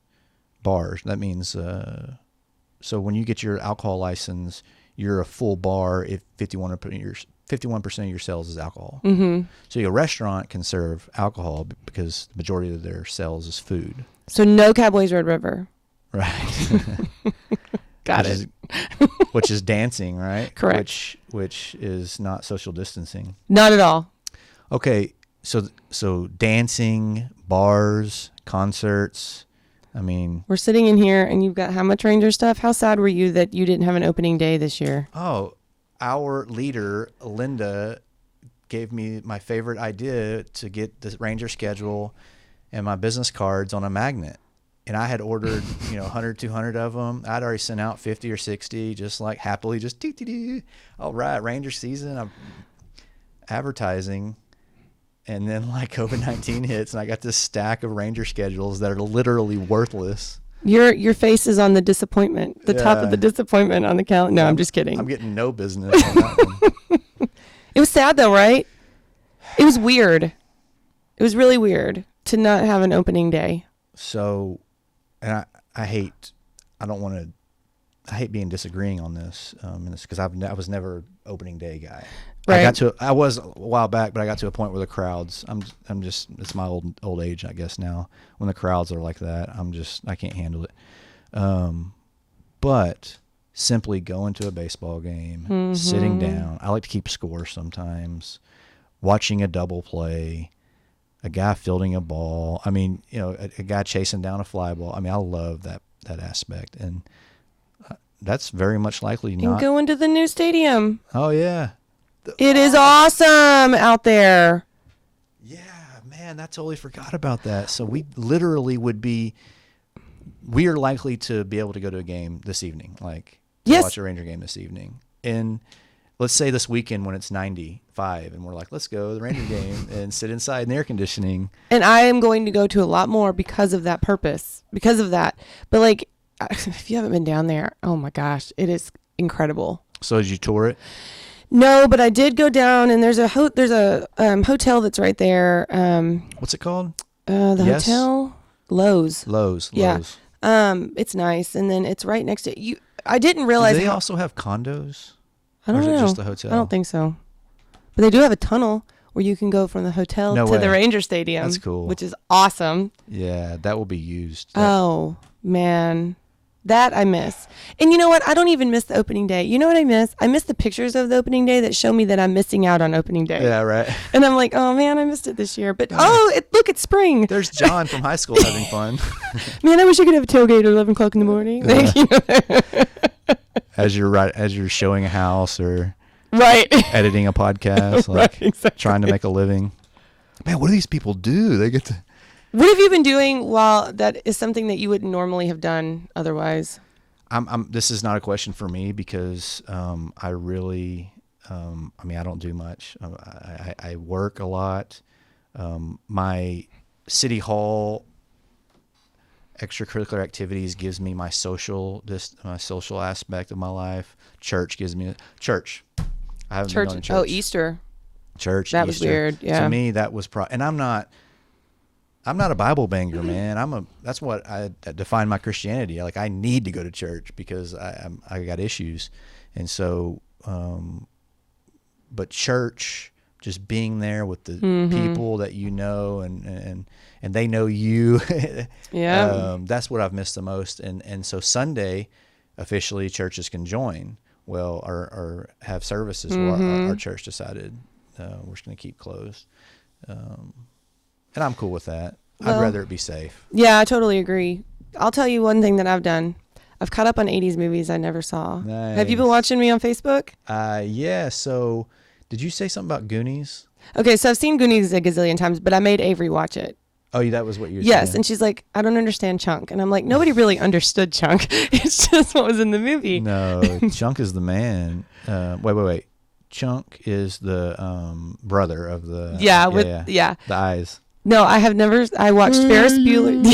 bars. That means, so when you get your alcohol license, you're a full bar if 51% of your sales is alcohol. Mm-hmm. So your restaurant can serve alcohol because the majority of their sales is food. So no Cowboys Red River. Right. Got it. Which is dancing, right? Correct. Which is not social distancing. Not at all. Okay, so dancing, bars, concerts. I mean, We're sitting in here and you've got how much Ranger stuff? How sad were you that you didn't have an opening day this year? oh, our leader, Linda, gave me my favorite idea to get the Ranger schedule and my business cards on a magnet. And I had ordered, 100, 200 of them. I'd already sent out 50 or 60, just like happily, just dee. All right, Ranger season. I'm advertising. And then like COVID-19 hits and I got this stack of Ranger schedules that are literally worthless. Your face is on the disappointment, the top of the disappointment on the calendar. No, I'm just kidding. I'm getting no business on that one. It was sad though, right? It was weird. It was really weird to not have an opening day. So, and I hate being disagreeing on this, because I was never opening day guy. Right. I was a while back, but I got to a point where the crowds, I'm just, it's my old age, I guess now, when the crowds are like that, I can't handle it. But simply going to a baseball game, sitting down, I like to keep score sometimes, watching a double play, a guy fielding a ball. I mean, a guy chasing down a fly ball. I mean, I love that aspect. And that's very much likely not. And going to the new stadium. Oh, yeah. It is awesome out there. Yeah, man, I totally forgot about that. So we literally we are likely to be able to go to a game this evening, watch a Ranger game this evening. And let's say this weekend when it's 95 and we're like, let's go to the Ranger game and sit inside in the air conditioning. And I am going to go to a lot more because of that purpose, because of that. But if you haven't been down there, oh my gosh, it is incredible. So did you tour it? No, but I did go down, and there's a hotel that's right there. What's it called? The Yes? hotel Lowe's. Lowe's. Yeah. Lowe's. It's nice, and then it's right next to you. I didn't Do realize they also have condos? I don't or is know. it just the hotel? I don't think so, but they do have a tunnel where you can go from the hotel No to the way. Ranger Stadium. That's cool. Which is awesome. Yeah, that will be used. Oh man, that I miss. And you know what? I don't even miss the opening day. You know what I miss? I miss the pictures of the opening day that show me that I'm missing out on opening day. Yeah, right. And I'm like, oh man, I missed it this year. But look, it's spring. There's John from high school having fun. Man, I wish I could have a tailgate at 11 o'clock in the morning. As you're showing a house or Right. editing a podcast, like Right, exactly. trying to make a living. Man, what do these people do? They get to. What have you been doing while that is something that you wouldn't normally have done otherwise? This is not a question for me because I really, I don't do much. I work a lot. My city hall extracurricular activities gives me my social aspect of my life. Church gives me church. I haven't been going to church. Oh, Easter. Church. That was Easter. weird. Yeah. To me, that was and I'm not a Bible banger, man. That's what I define my Christianity. Like I need to go to church because I got issues, and so, but church, just being there with the people that you know and they know you, Yeah. that's what I've missed the most. And so Sunday, officially churches can join. Well, or have services. Well, our church decided we're just going to keep closed. And I'm cool with that. Well, I'd rather it be safe. Yeah, I totally agree. I'll tell you one thing that I've done. I've caught up on 80s movies I never saw. Nice. Have you been watching me on Facebook? Yeah. So did you say something about Goonies? Okay, so I've seen Goonies a gazillion times, but I made Avery watch it. Oh, that was what you were Yes, saying? and she's like, I don't understand Chunk. And I'm like, nobody really understood Chunk. It's just what was in the movie. No, Chunk is the man. Wait. Chunk is the brother of the... Yeah. The eyes. No, I have never... I watched Ferris Bueller.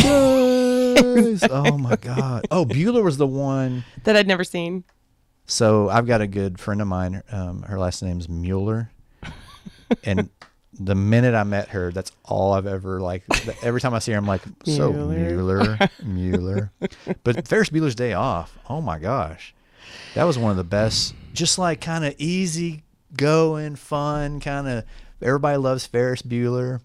Oh, my God. Oh, Bueller was the one... That I'd never seen. So I've got a good friend of mine. Her last name's Mueller. And the minute I met her, that's all I've ever every time I see her, I'm like, so Mueller. But Ferris Bueller's Day Off. Oh my gosh. That was one of the best, just like kind of easy going, fun, kind of everybody loves Ferris Bueller.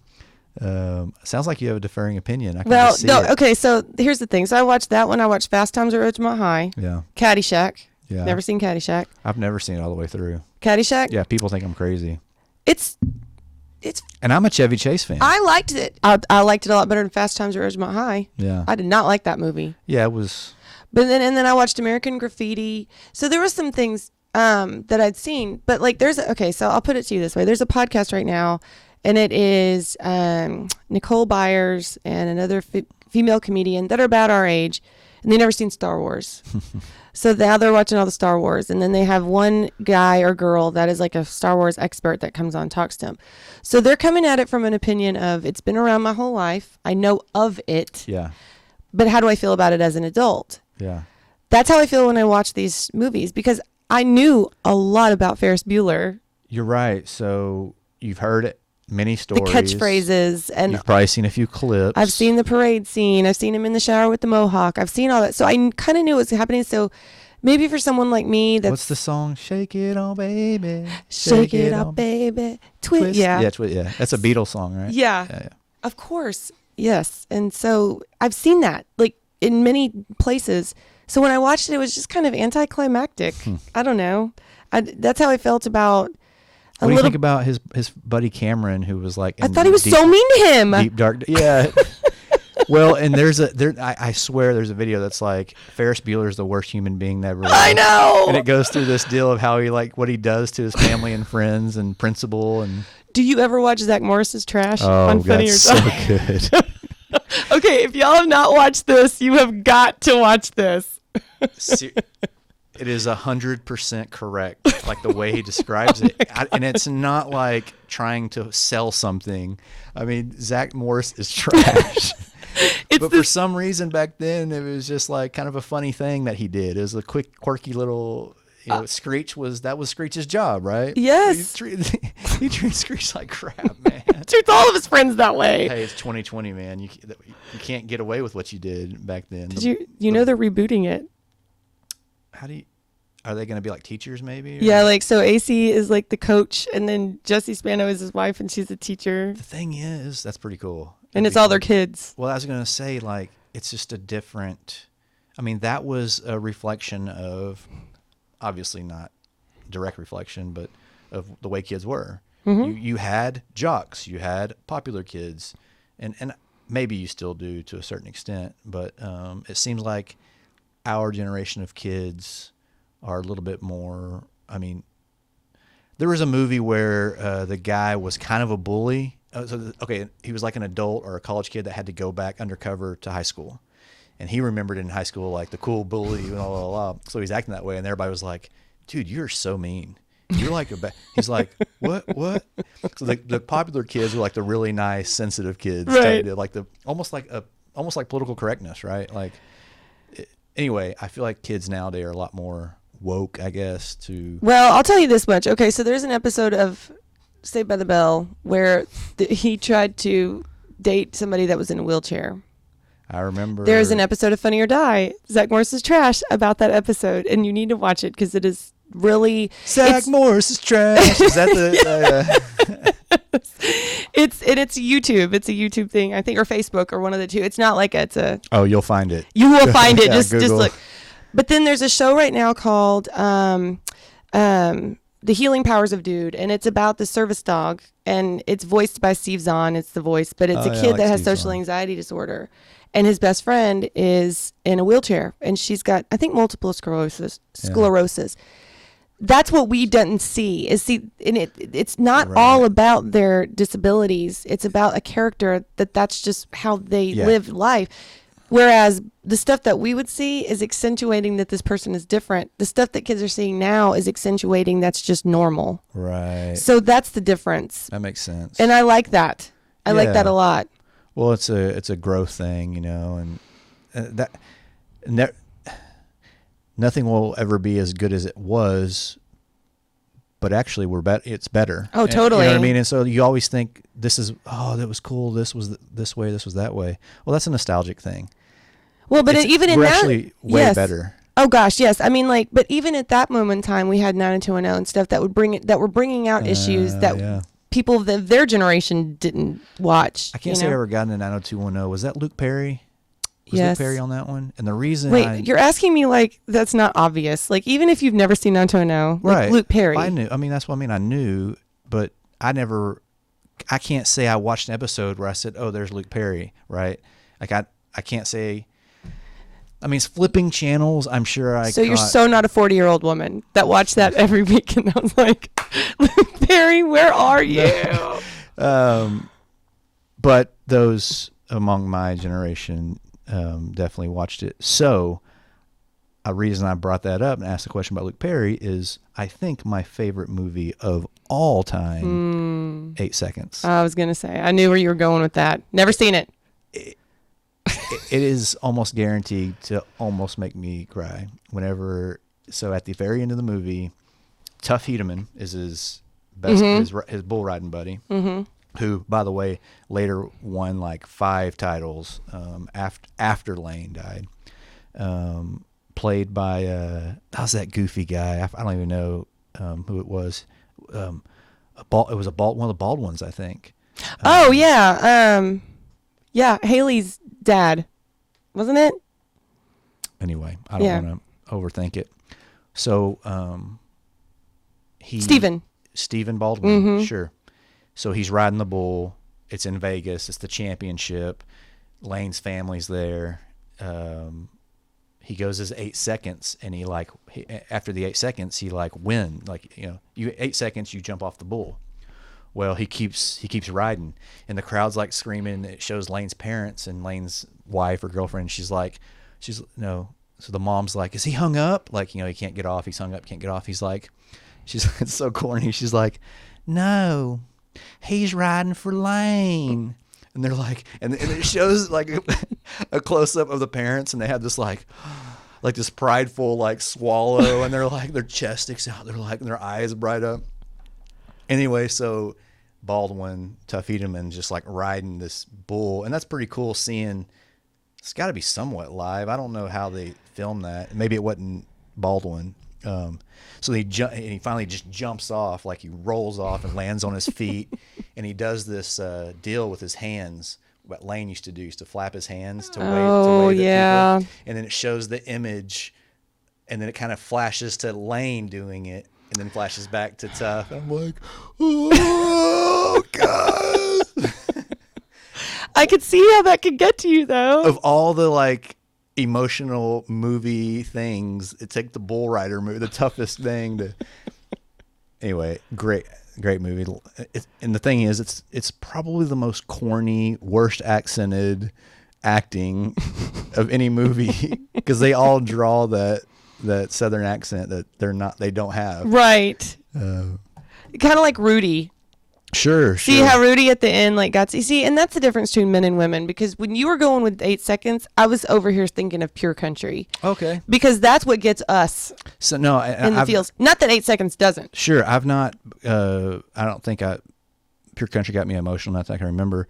Sounds like you have a differing opinion. I can just see it. Okay, so here's the thing. So I watched that one. I watched Fast Times at Ridgemont High. Yeah. Caddyshack. Yeah. Never seen Caddyshack. I've never seen it all the way through. Caddyshack? Yeah, people think I'm crazy. It's And I'm a Chevy Chase fan. I liked it. I liked it a lot better than Fast Times at Ridgemont High. Yeah. I did not like that movie. Yeah, it was... But then I watched American Graffiti. So there were some things that I'd seen, but like so I'll put it to you this way. There's a podcast right now, and it is Nicole Byers and another female comedian that are about our age, and they never seen Star Wars. So now they're watching all the Star Wars, and then they have one guy or girl that is like a Star Wars expert that comes on and talks to them. So they're coming at it from an opinion of, it's been around my whole life. I know of it. Yeah. But how do I feel about it as an adult? Yeah. That's how I feel when I watch these movies, because I knew a lot about Ferris Bueller. You're right. So you've heard many stories. The catchphrases. And you've probably seen a few clips. I've seen the parade scene. I've seen him in the shower with the mohawk. I've seen all that. So I kind of knew what was happening. So maybe for someone like me, that's... What's the song? Shake it on, baby. Shake it up, baby. Twist. Yeah. Yeah. That's a Beatles song, right? Yeah. Of course. Yes. And so I've seen that like in many places. So when I watched it, it was just kind of anticlimactic. I don't know. That's how I felt about... What do you think about his buddy Cameron, who was like... I thought he was so mean to him. Deep dark... Yeah. Well, and I swear there's a video that's like, Ferris Bueller's the worst human being that ever lived. I know! And it goes through this deal of how what he does to his family and friends and principal. And do you ever watch Zach Morris's Trash on God, Funny or so Die? good. Okay, if y'all have not watched this, you have got to watch this. It is 100% correct, like the way he describes it. And it's not like trying to sell something. I mean, Zach Morris is trash. But for some reason back then, it was just like kind of a funny thing that he did. It was a quick, quirky little, You know, Screech was Screech's job, right? Yes. He treats Screech like crap, man. Treats all of his friends that way. Hey, it's 2020, man. You can't get away with what you did back then. Did you know they're rebooting it? Are they going to be like teachers maybe? Yeah, like so AC is like the coach, and then Jessie Spano is his wife, and she's a teacher. The thing is, that's pretty cool. And it's all their kids. Well, I was going to say, like, it's just a different. I mean, that was a reflection of, obviously not direct reflection, but of the way kids were. Mm-hmm. You had jocks, you had popular kids, and maybe you still do to a certain extent, but it seems like our generation of kids are a little bit more. I mean, there was a movie where the guy was kind of a bully. He was like an adult or a college kid that had to go back undercover to high school. And he remembered in high school, like the cool bully and blah. So he's acting that way. And everybody was like, dude, you're so mean. You're like he's like, what? So the popular kids were like the really nice, sensitive kids. Right. Like almost like political correctness, right? Like, anyway, I feel like kids nowadays are a lot more woke, I guess, Well, I'll tell you this much. Okay, so there's an episode of Saved by the Bell where he tried to date somebody that was in a wheelchair. I remember. There's an episode of Funny or Die, Zach Morris's Trash, about that episode, and you need to watch it because it is really Zach Morris's Trash. Is that the? It's YouTube. It's a YouTube thing, I think, or Facebook, or one of the two. It's not like it's a. Oh, you'll find it. You will find it. Yeah, just Google. look. But then there's a show right now called The Healing Powers of Dude, and it's about the service dog, and it's voiced by Steve Zahn. It's the voice, but it's a kid that has social anxiety disorder, and his best friend is in a wheelchair, and she's got, I think, multiple sclerosis. That's what we didn't see. And it's not all about their disabilities. It's about a character that's just how they live life. Whereas the stuff that we would see is accentuating that this person is different. The stuff that kids are seeing now is accentuating that's just normal. Right. So that's the difference. That makes sense. And I like that. I like that a lot. Well, it's a growth thing, you know, and nothing will ever be as good as it was. But actually, it's better. Oh, totally. You know what I mean? And so you always think that was cool. This was this way. This was that way. Well, that's a nostalgic thing. Well, but even in we're that, actually way better. Oh gosh, yes. I mean, like, but even at that moment in time, we had 90210 and stuff that were bringing out issues that people of their generation didn't watch. I can't say I ever got into 90210. Was that Luke Perry? Was Luke Perry on that one? And the reason you're asking me like that's not obvious. Like even if you've never seen 90210, like Luke Perry. I knew. I mean, that's what I mean. I knew, but I can't say I watched an episode where I said, "Oh, there's Luke Perry," right? Like I can't say. I mean, it's flipping channels. I'm sure I. So you're so not a 40-year-old woman that watched that every week, and I was like, Luke Perry, where are you? But those among my generation definitely watched it. So a reason I brought that up and asked the question about Luke Perry is I think my favorite movie of all time, 8 Seconds. I was going to say, I knew where you were going with that. Never seen it. It is almost guaranteed to almost make me cry whenever. So at the very end of the movie, Tuff Hedeman is his best, his bull riding buddy, who, by the way, later won like 5 titles after Lane died. Played by how's that goofy guy? I don't even know who it was. It was one of the bald ones, I think. Haley's dad, wasn't it? Anyway, I don't want to overthink it. So Stephen Baldwin, sure. So he's riding the bull. It's in Vegas. It's the championship. Lane's family's there. He goes his 8 seconds, and after the 8 seconds, he win. Like, you know, 8 seconds, you jump off the bull. Well, he keeps riding, and the crowd's like screaming. It shows Lane's parents and Lane's wife or girlfriend. No. So the mom's like, "Is he hung up? Like, you know, he can't get off. He's hung up, can't get off." It's so corny. She's like, "No, he's riding for Lane." And they're like, and it shows like a close up of the parents, and they have this like like this prideful like swallow, and they're like their chest sticks out. They're like their eyes bright up. Anyway, so Baldwin, Tuff Edelman, just like riding this bull, and that's pretty cool seeing. It's got to be somewhat live. I don't know how they filmed that. Maybe it wasn't Baldwin. So he finally just jumps off, like he rolls off and lands on his feet, and he does this deal with his hands. What Lane used to do, used to flap his hands to wave at people, and then it shows the image, and then it kind of flashes to Lane doing it, and then flashes back to Tuff. I'm like, oh God. I could see how that could get to you, though. Of all the like emotional movie things, it's like the bull rider movie, the toughest thing to. Anyway, great movie. And the thing is, it's probably the most corny, worst accented acting of any movie because they all draw that Southern accent that they don't have. Right. Kind of like Rudy. Sure. See how Rudy at the end like got to see, and that's the difference between men and women, because when you were going with 8 seconds, I was over here thinking of Pure Country. Okay. Because that's what gets us. So no, in the feels. Not that 8 seconds doesn't. Sure, I've not. I don't think Pure Country got me emotional. Not that I can remember,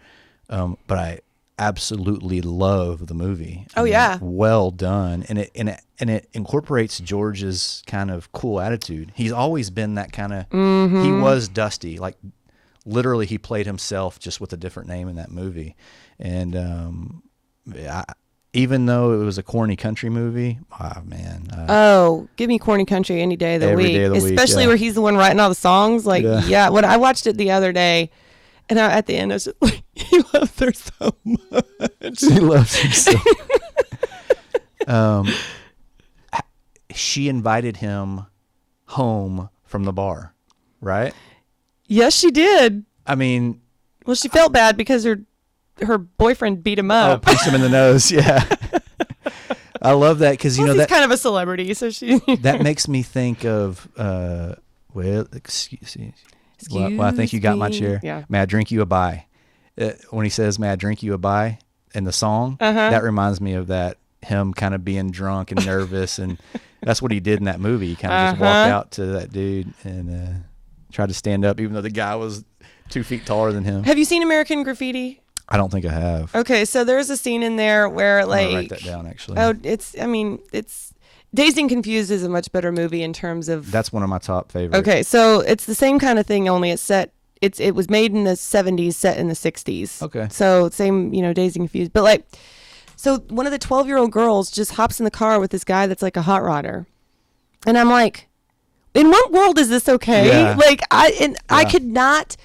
but I absolutely love the movie. Oh yeah. Well done, and it incorporates George's kind of cool attitude. He's always been that kind of. Mm-hmm. He was Dusty, like. Literally, he played himself just with a different name in that movie. And even though it was a corny country movie, man. Give me corny country any day of the every week. Day of the week, especially where he's the one writing all the songs. Like, yeah. When I watched it the other day, and at the end, I was just like, he loves her so much. He loves her so She invited him home from the bar, right? Yes, she did. I mean, well, she felt bad because her boyfriend beat him up. Punched him in the nose. Yeah, I love that because he's kind of a celebrity, so she. That makes me think of excuse me. Well, I think you got my chair. Yeah. May I drink you a bye? When he says, "May I drink you a bye?" in the song, that reminds me of that him kind of being drunk and nervous, and that's what he did in that movie. He kind of just walked out to that dude and. Tried to stand up even though the guy was 2 feet taller than him. Have you seen American Graffiti? I don't think I have. Okay, so there's a scene in there where like... I'm gonna write that down, actually. Oh, it's... Dazed and Confused is a much better movie in terms of... That's one of my top favorites. Okay, so it's the same kind of thing, only it was made in the 70s, set in the 60s. Okay. So same, Dazed and Confused. But like, so one of the 12-year-old girls just hops in the car with this guy that's like a hot rodder. And I'm like... In what world is this okay? Yeah. Like I could not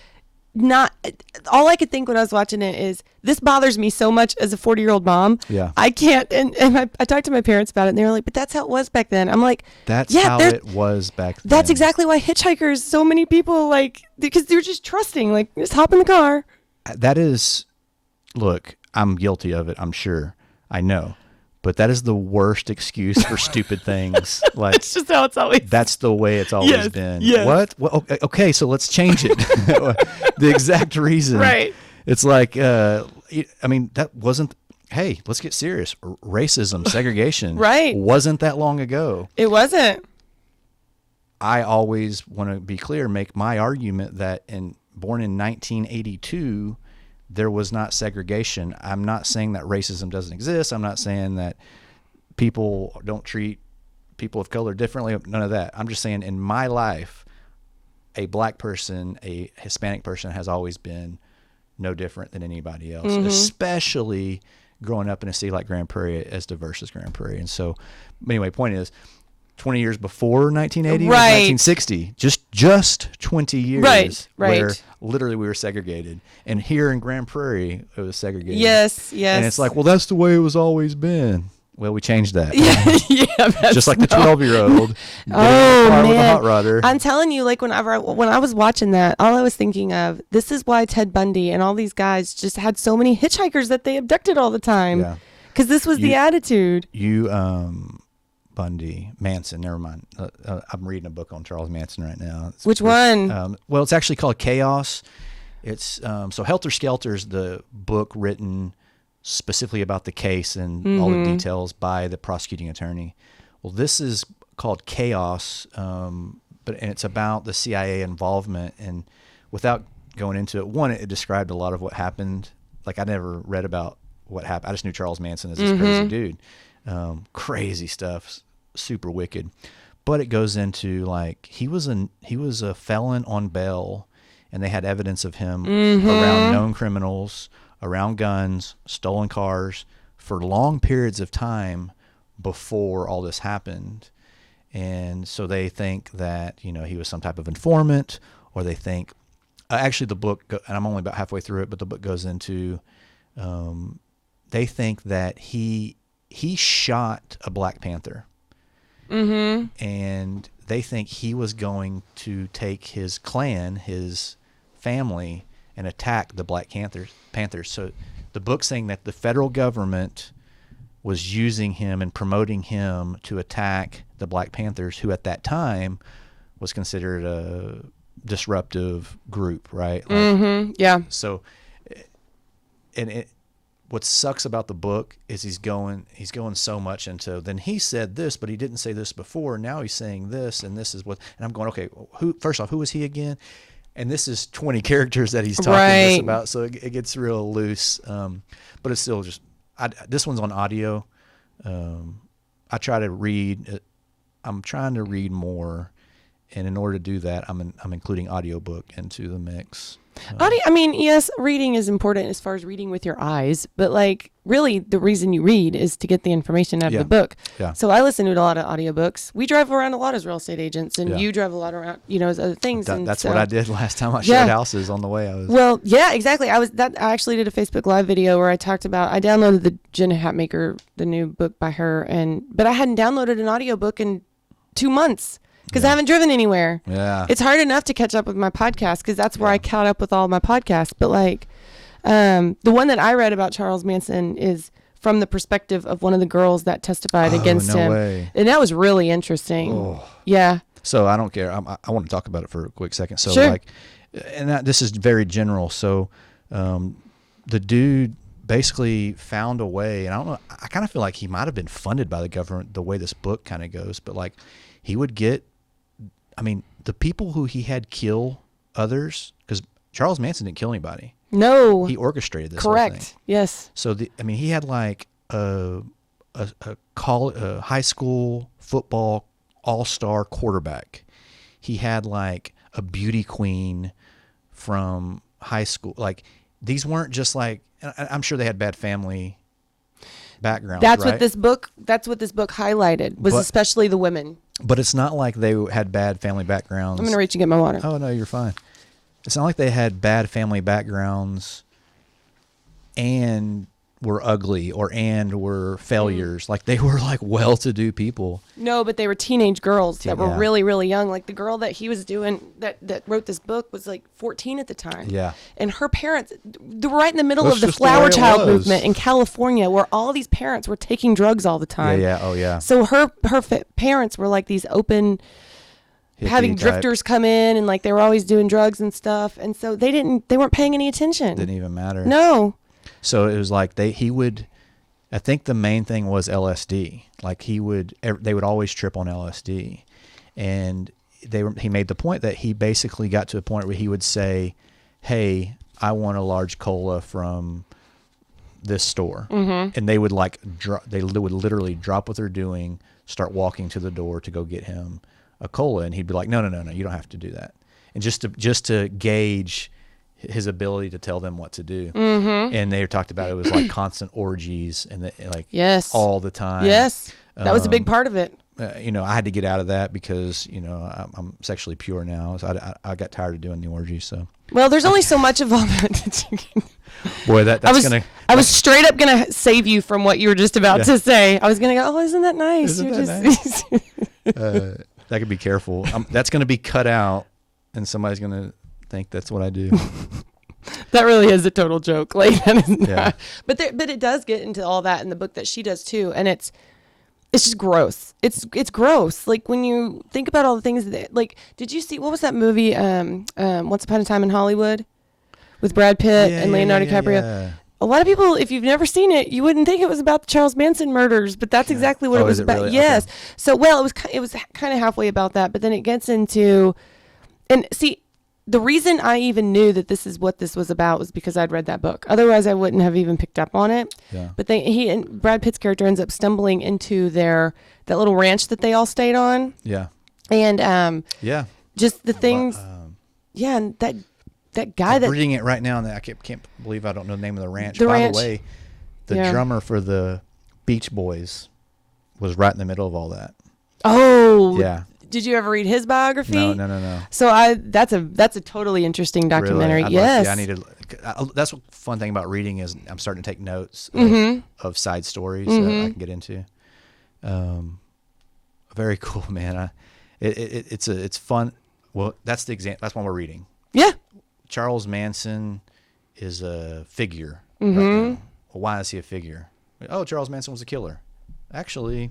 all I could think when I was watching it is this bothers me so much as a 40-year-old mom. Yeah. I can't and I talked to my parents about it and they were like, but that's how it was back then. I'm like, that's how it was back then. That's exactly why hitchhikers, so many people like, because they're just trusting, like just hop in the car. That is, look, I'm guilty of it, I'm sure. I know. But that is the worst excuse for stupid things. Like it's just how it's always. That's the way it's always been. Yes. What? Well, okay, so let's change it. The exact reason. Right. It's like, I mean, that wasn't. Hey, let's get serious. Racism, segregation. Right. Wasn't that long ago. It wasn't. I always want to be clear, make my argument that born in 1982. There was not segregation. I'm not saying that racism doesn't exist. I'm not saying that people don't treat people of color differently. None of that. I'm just saying in my life, a black person, a Hispanic person has always been no different than anybody else, especially growing up in a city like Grand Prairie, as diverse as Grand Prairie. And so, anyway, point is, 20 years before 1980 was 1960, just 20 years right. where literally we were segregated. And here in Grand Prairie, it was segregated. Yes. And it's like, well, that's the way it was always been. Well, we changed that. Yeah, just like the 12-year-old. Oh, with a man. hot rodder. I'm telling you, like when I was watching that, all I was thinking of, this is why Ted Bundy and all these guys just had so many hitchhikers that they abducted all the time. Yeah. Because this was the attitude. Bundy, Manson, never mind. I'm reading a book on Charles Manson right now. Which one? Well, it's actually called Chaos. It's so Helter Skelter is the book written specifically about the case and all the details by the prosecuting attorney. Well, this is called Chaos, and it's about the CIA involvement. And without going into it, one, it described a lot of what happened. Like, I never read about what happened. I just knew Charles Manson as this crazy dude. Crazy stuff, super wicked. But it goes into, like, he was a felon on bail, and they had evidence of him around known criminals, around guns, stolen cars for long periods of time before all this happened. And so they think that, he was some type of informant, or they think, actually the book, and I'm only about halfway through it, but the book goes into, they think that he shot a Black Panther. And they think he was going to take his clan, his family, and attack the Black Panthers. So the book's saying that the federal government was using him and promoting him to attack the Black Panthers, who at that time was considered a disruptive group, right? Yeah. So, what sucks about the book is he's going so much into, then he said this, but he didn't say this before. Now he's saying this, and this is what, and I'm going, okay, first off, who was he again? And this is 20 characters that he's talking this about. So it gets real loose. But it's still just, this one's on audio. I try to read, I'm trying to read more. And in order to do that, I'm including audiobook into the mix. Yes, reading is important as far as reading with your eyes, but like really the reason you read is to get the information out of the book. Yeah. So I listen to a lot of audiobooks. We drive around a lot as real estate agents, and you drive a lot around, as other things. That's what I did last time I showed houses on the way. Well, yeah, exactly. I actually did a Facebook Live video where I talked about, I downloaded the Jenna Hatmaker, the new book by her, but I hadn't downloaded an audiobook in 2 months. Because I haven't driven anywhere. Yeah. It's hard enough to catch up with my podcast because that's where I caught up with all my podcasts. But like, the one that I read about Charles Manson is from the perspective of one of the girls that testified against him. Way. And that was really interesting. Oh. Yeah. So I don't care. I want to talk about it for a quick second. So sure. This is very general. So the dude basically found a way, and I don't know, I kind of feel like he might have been funded by the government the way this book kind of goes, but like he would get, the people who he had kill others, because Charles Manson didn't kill anybody. No. He orchestrated this. Correct. Whole thing. Yes. So he had like a high school football all-star quarterback. He had like a beauty queen from high school. Like these weren't just like, I'm sure they had bad family backgrounds. That's right? what this book highlighted was especially the women. But it's not like they had bad family backgrounds. I'm going to reach and get my water. Oh, no, you're fine. It's not like they had bad family backgrounds and were ugly and were failures. Like they were like well-to-do people. No, but they were teenage girls that were really, really young. Like the girl that he was doing that wrote this book was like 14 at the time. Yeah. And her parents, they were right in the middle of the flower child movement in California, where all these parents were taking drugs all the time. Yeah. Oh, yeah. So her parents were like these open, having drifters come in, and like they were always doing drugs and stuff. And so they weren't paying any attention. Didn't even matter. No. So it was like he would, I think the main thing was LSD. Like they would always trip on LSD. And he made the point that he basically got to a point where he would say, hey, I want a large cola from this store. Mm-hmm. And they would they would literally drop what they're doing, start walking to the door to go get him a cola. And he'd be like, no, you don't have to do that. And just to gauge his ability to tell them what to do. Mm-hmm. And they talked about it was like constant orgies and all the time. Yes. That was a big part of it. I had to get out of that because, I'm sexually pure now. So I got tired of doing the orgies. So, well, there's only so much of all that you can. Boy, I was straight up going to save you from what you were just about to say. I was going to go, oh, isn't that nice? Nice? That could be careful. That's going to be cut out and somebody's going to think that's what I do. That really is a total joke. Like that is not. But it does get into all that in the book that she does too, and it's just gross. It's gross. Like when you think about all the things that, like, did you see what was that movie? Once Upon a Time in Hollywood, with Brad Pitt and Leonardo DiCaprio. A lot of people, if you've never seen it, you wouldn't think it was about the Charles Manson murders, but that's exactly what it was about. Really? Yes. Okay. So, well, it was kind of halfway about that, but then it gets into, and see, the reason I even knew that this is what this was about was because I'd read that book. Otherwise, I wouldn't have even picked up on it. Yeah. But he and Brad Pitt's character ends up stumbling into that little ranch that they all stayed on. Yeah. And Yeah. just the things. Yeah, and that guy I'm that reading it right now, and I can't believe I don't know the name of the ranch. The By ranch. the way, the Yeah. drummer for the Beach Boys was right in the middle of all that. Oh Yeah. Did you ever read his biography? No. So that's a totally interesting documentary. Really? Yes. I needed. That's what fun thing about reading is I'm starting to take notes of side stories that I can get into. Very cool, man. It's fun. Well, that's the example. That's one we're reading. Yeah. Charles Manson is a figure. Right now. Well, why is he a figure? Oh, Charles Manson was a killer. Actually,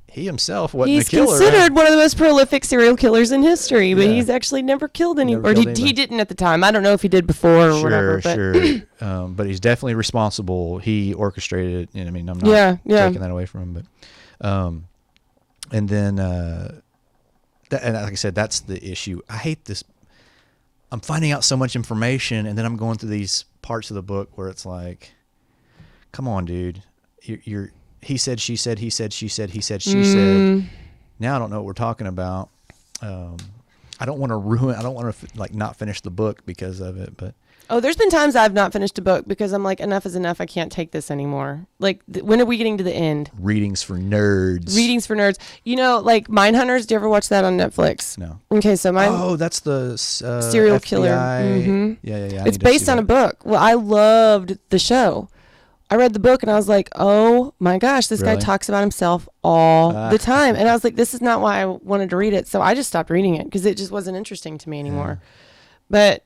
he himself wasn't He's a killer. considered one of the most prolific serial killers in history, but Yeah. he's actually never killed anyone. Never Or killed he anybody. didn't at the time. I don't know if he did before or whatever. But Sure. But he's definitely responsible. He orchestrated it. I mean, I'm not Yeah. taking that away from him. But, and then, and like I said, that's the issue. I hate this. I'm finding out so much information, and then I'm going through these parts of the book where it's like, come on, dude. You're he said, she said, he said, she said, he said, she said. Now I don't know what we're talking about. I don't want to I don't want to not finish the book because of it, but. Oh, there's been times I've not finished a book because I'm like, enough is enough. I can't take this anymore. Like, when are we getting to the end? Readings for nerds. Readings for nerds. You know, like Mindhunters. Do you ever watch that on Netflix? No. Okay, so Oh, that's the serial FBI. killer. Mhm. Yeah. I It's need to based see on that. a book. Well, I loved the show. I read the book and I was like, oh my gosh, this guy Really? talks about himself all the time. And I was like, this is not why I wanted to read it. So I just stopped reading it because it just wasn't interesting to me anymore. But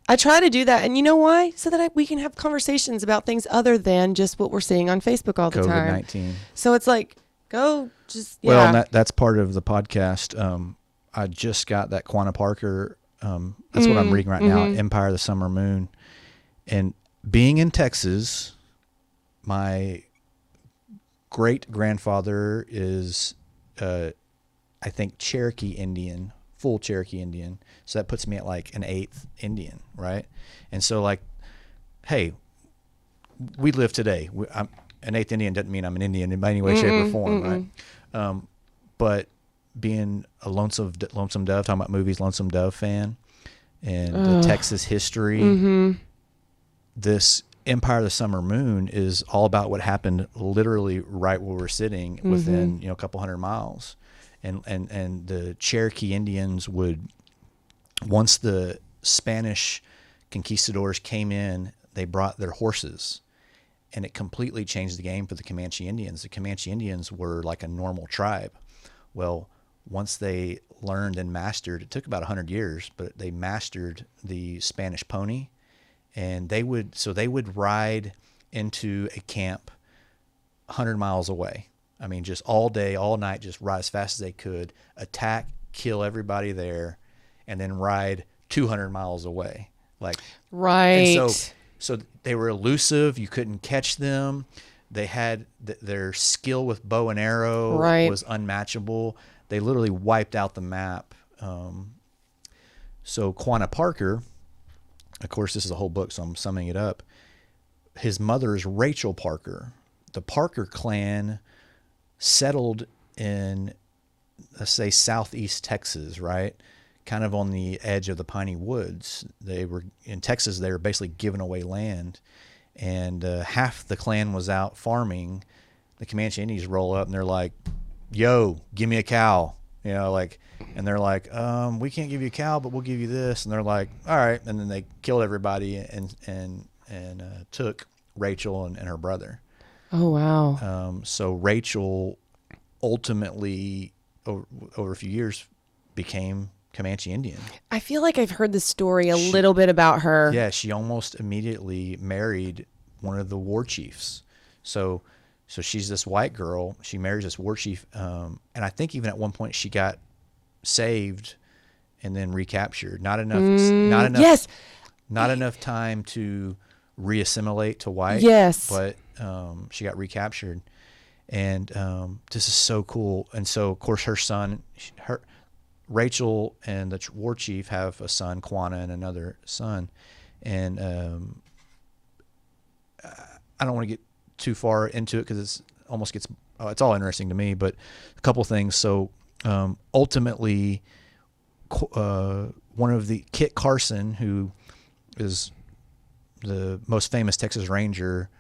I try to do that. And you know why? So that we can have conversations about things other than just what we're seeing on Facebook all the time. COVID-19. So it's like, go just, yeah. Well, and that's part of the podcast. I just got that Quanah Parker. That's what I'm reading right now, Empire of the Summer Moon. And being in Texas, my great-grandfather is, I think, Cherokee Indian, full Cherokee Indian. So that puts me at like an 8th Indian, right? And so like, hey, we live today. I'm an 8th Indian doesn't mean I'm an Indian in any way, shape, or form, right? But being a Lonesome Dove, talking about movies, Lonesome Dove fan, and the Texas history, this Empire of the Summer Moon is all about what happened literally right where we're sitting within, a couple hundred miles. And the Cherokee Indians would, once the Spanish conquistadors came in, they brought their horses, and it completely changed the game for the Comanche Indians. The Comanche Indians were like a normal tribe. Well, once they learned and mastered, it took about 100 years, but they mastered the Spanish pony, and they would ride into a camp 100 miles away. I mean, just all day, all night, just ride as fast as they could, attack, kill everybody there, and then ride 200 miles away. Right. And so they were elusive. You couldn't catch them. They had their skill with bow and arrow was unmatchable. They literally wiped out the map. So Quanah Parker, of course, this is a whole book, so I'm summing it up. His mother is Rachel Parker. The Parker clan settled in, let's say, southeast Texas, right? Kind of on the edge of the piney woods. They were in Texas. They were basically giving away land, and half the clan was out farming. The Comanche Indians roll up and they're like, "Yo, give me a cow," and they're like, "We can't give you a cow, but we'll give you this." And they're like, "All right," and then they killed everybody and took Rachel and her brother. Oh wow. So Rachel ultimately, over a few years, became Comanche Indian. I feel like I've heard the story a little bit about her. Yeah, she almost immediately married one of the war chiefs. So she's this white girl. She marries this war chief, and I think even at one point she got saved and then recaptured. Not enough. Yes. Not enough time to re-assimilate to white. Yes. But she got recaptured. And this is so cool. And so, of course, Rachel and the war chief have a son, Quanah, and another son. And I don't want to get too far into it because it's all interesting to me. But a couple things. So ultimately, one of the Kit Carson, who is the most famous Texas Ranger,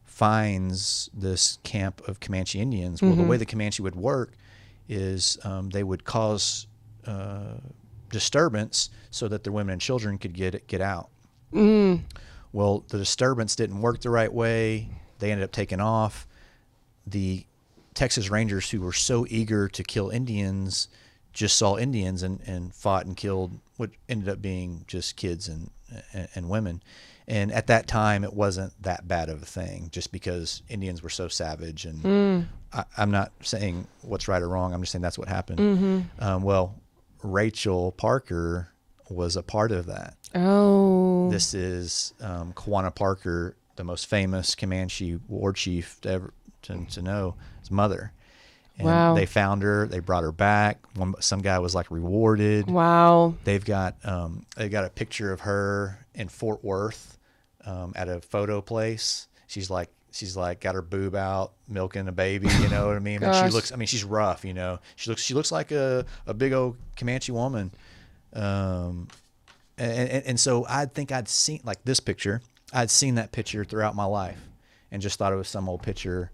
finds this camp of Comanche Indians. Well, the way the Comanche would work is they would cause disturbance so that their women and children could get out. Well, the disturbance didn't work the right way. They ended up taking off. The Texas Rangers, who were so eager to kill Indians, just saw Indians and fought and killed what ended up being just kids and women. And at that time, it wasn't that bad of a thing, just because Indians were so savage. And I'm not saying what's right or wrong. I'm just saying that's what happened. Well, Rachel Parker was a part of that. Oh. This is Quanah Parker, the most famous Comanche war chief to know, his mother. And they found her. They brought her back. Some guy was like rewarded. Wow. They've got a picture of her in Fort Worth at a photo place. She's like got her boob out, milking a baby. You know what I mean? And she looks. I mean, she's rough. You know, she looks like a big old Comanche woman. And so I think I'd seen like this picture. I'd seen that picture throughout my life, and just thought it was some old picture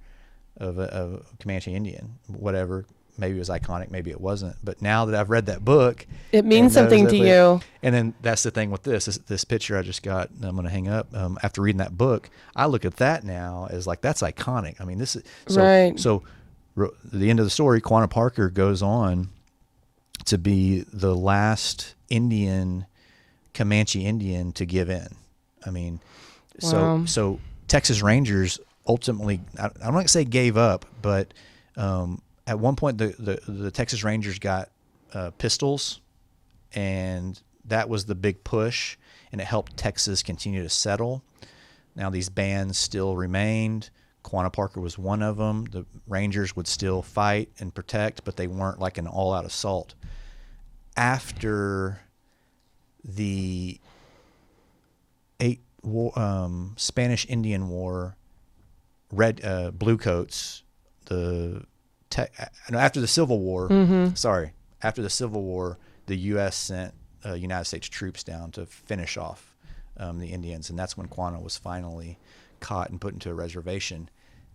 of a Comanche Indian, whatever. Maybe it was iconic, maybe it wasn't. But now that I've read that book, it means something to you. And then that's the thing with this picture I just got. I'm going to hang up. After reading that book, I look at that now as like, that's iconic. I mean, this is so. Right. So, the end of the story, Quanah Parker goes on to be the last Comanche Indian to give in. I mean, so Texas Rangers ultimately, I don't want to say gave up, but at one point the Texas Rangers got pistols, and that was the big push, and it helped Texas continue to settle. Now these bands still remained. Quanah Parker was one of them. The Rangers would still fight and protect, but they weren't like an all-out assault. After the Spanish Indian War, bluecoats, after the Civil War, after the Civil War, the U.S. sent United States troops down to finish off the Indians, and that's when Quanah was finally caught and put into a reservation.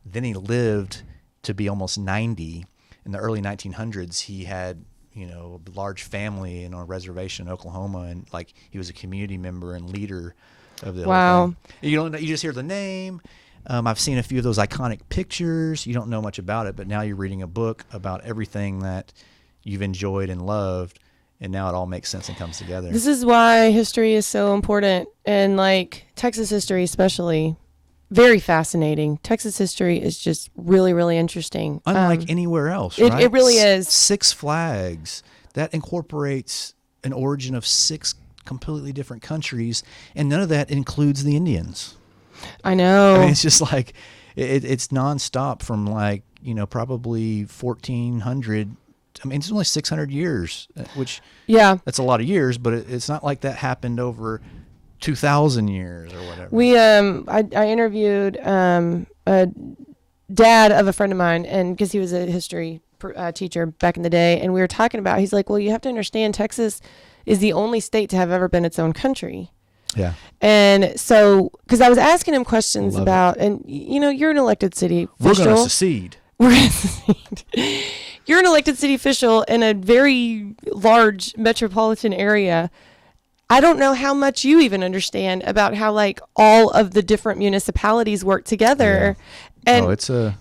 Then he lived to be almost 90. In the early 1900s, he had a large family in a reservation in Oklahoma, and like he was a community member and leader of the whole thing. You just hear the name. I've seen a few of those iconic pictures. You don't know much about it, but now you're reading a book about everything that you've enjoyed and loved, and now it all makes sense and comes together. This is why history is so important, and like Texas history especially. Very fascinating. Texas history is just really, really interesting. Unlike anywhere else, right? It really is. Six Flags, that incorporates an origin of 6 completely different countries, and none of that includes the Indians. I know. I mean, it's just like, it's nonstop from like, probably 1400. I mean, it's only 600 years, which that's a lot of years, but it's not like that happened over 2,000 years or whatever. We I interviewed a dad of a friend of mine, and because he was a history teacher back in the day, and we were talking about, he's like, well, you have to understand, Texas is the only state to have ever been its own country. Yeah. And so, because I was asking him questions about, and you're an elected city official. We're going to secede. You're an elected city official in a very large metropolitan area. I don't know how much you even understand about how like all of the different municipalities work together. Yeah. And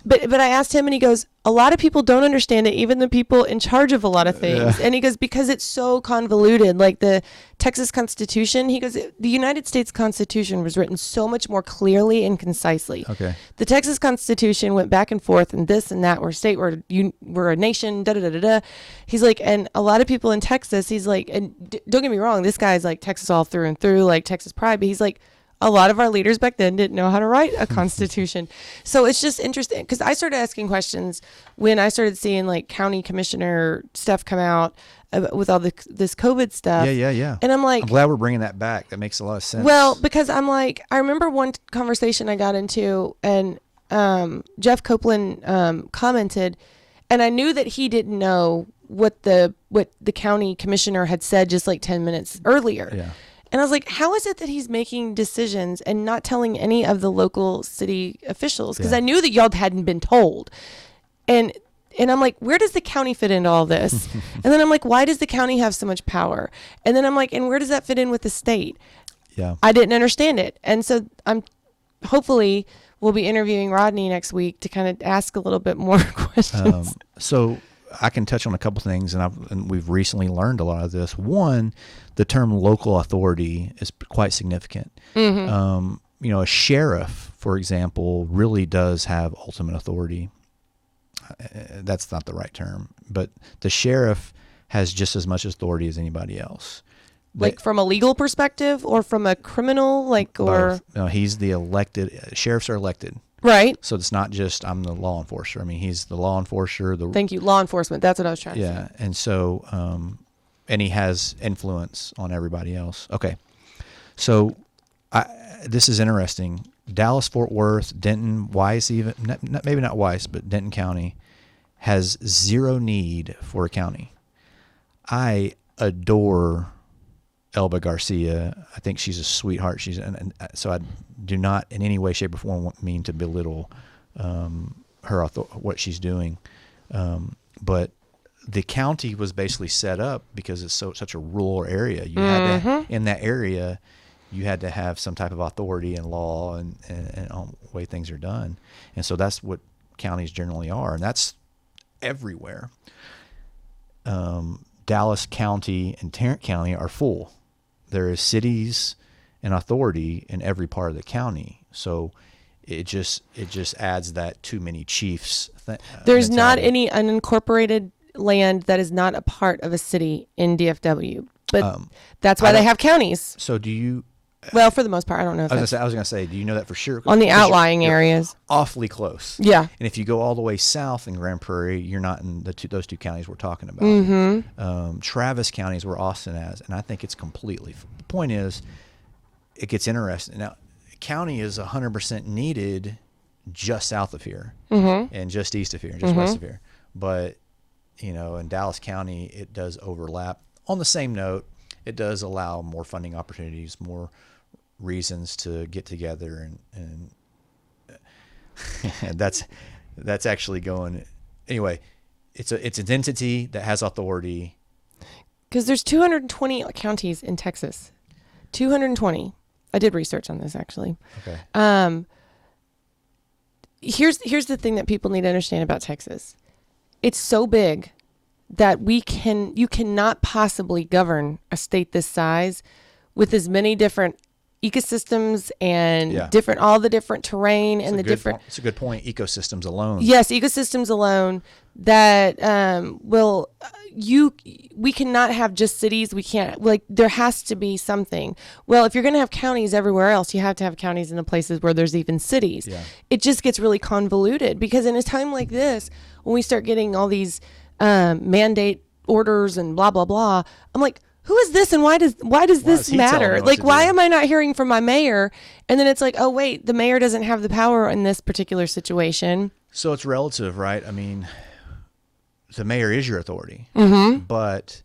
but I asked him, and he goes, a lot of people don't understand it, even the people in charge of a lot of things. And he goes, because it's so convoluted, like the Texas Constitution, he goes, the United States Constitution was written so much more clearly and concisely. Okay. The Texas Constitution went back and forth, and this and that, we're a state, we're a nation, da-da-da-da-da. He's like, and a lot of people in Texas, he's like, and don't get me wrong, this guy's like Texas all through and through, like Texas pride, but he's like, a lot of our leaders back then didn't know how to write a constitution. So it's just interesting because I started asking questions when I started seeing like county commissioner stuff come out with all this COVID stuff. Yeah. And I'm like, I'm glad we're bringing that back. That makes a lot of sense. well, because I'm like, I remember one conversation I got into, and Jeff Copeland commented, and I knew that he didn't know what the county commissioner had said just like 10 minutes earlier. Yeah. And I was like, how is it that he's making decisions and not telling any of the local city officials? Because Yeah. I knew that y'all hadn't been told. And I'm like, where does the county fit into all this? And then I'm like, why does the county have so much power? And then I'm like, and where does that fit in with the state? Yeah. I didn't understand it. And so hopefully we'll be interviewing Rodney next week to kind of ask a little bit more questions. So I can touch on a couple things, and we've recently learned a lot of this. One, the term local authority is quite significant. A sheriff, for example, really does have ultimate authority. That's not the right term, but the sheriff has just as much authority as anybody else. Like from a legal perspective or from a criminal, like, or both. No, he's the elected. Sheriffs are elected. Right. So it's not just I'm the law enforcer. I mean, he's the law enforcer. Thank you. Law enforcement. That's what I was trying to say. Yeah. And so, and he has influence on everybody else. Okay. So this is interesting. Dallas, Fort Worth, Denton, Weiss, even, maybe not Weiss, but Denton County has zero need for a county. I adore Elba Garcia. I think she's a sweetheart. And so I do not in any way, shape, or form mean to belittle what she's doing. But the county was basically set up because it's such a rural area. You had to, in that area, you had to have some type of authority and law and on the way things are done. And so that's what counties generally are, and that's everywhere. Dallas County and Tarrant County are full. There is cities and authority in every part of the county. So it just adds that too many chiefs. There's not mentality. any unincorporated land that is not a part of a city in DFW, but that's why they have counties. So do you? Well, for the most part, I don't know. If I was gonna say, do you know that for sure? On the 'Cause outlying you're areas. awfully close. Yeah. And if you go all the way south in Grand Prairie, you're not in those two counties we're talking about. Travis County is where Austin is, and I think it's completely. The point is, it gets interesting. Now, county is 100% needed just south of here and just east of here and just west of here. But, in Dallas County, it does overlap. On the same note, it does allow more funding opportunities, more reasons to get together, and that's actually going. Anyway, it's an entity that has authority. Because there's 220 counties in Texas. 220. I did research on this actually. Okay. Here's the thing that people need to understand about Texas. It's so big that you cannot possibly govern a state this size with as many different ecosystems and all the different terrain and the different. It's a good point. Ecosystems alone. Yes, ecosystems alone that we cannot have just cities. We can't, there has to be something. Well, if you're going to have counties everywhere else, you have to have counties in the places where there's even cities. Yeah. It just gets really convoluted because in a time like this, when we start getting all these mandate orders and blah, blah, blah, I'm like, who is this and why does this matter? Like, why am I not hearing from my mayor? And then it's like, oh, wait, the mayor doesn't have the power in this particular situation. So it's relative, right? I mean, the mayor is your authority, but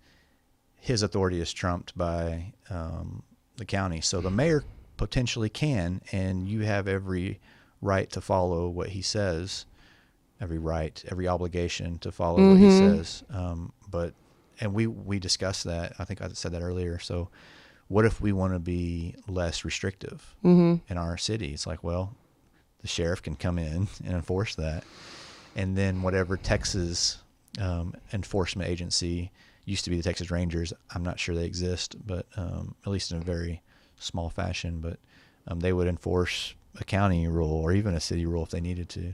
his authority is trumped by the county. So the mayor potentially can, and you have every right to follow what he says, every obligation to follow what he says. And we discussed that. I think I said that earlier. So what if we want to be less restrictive in our city? It's like, well, the sheriff can come in and enforce that. And then whatever Texas enforcement agency, used to be the Texas Rangers. I'm not sure they exist, but at least in a very small fashion. But they would enforce a county rule or even a city rule if they needed to.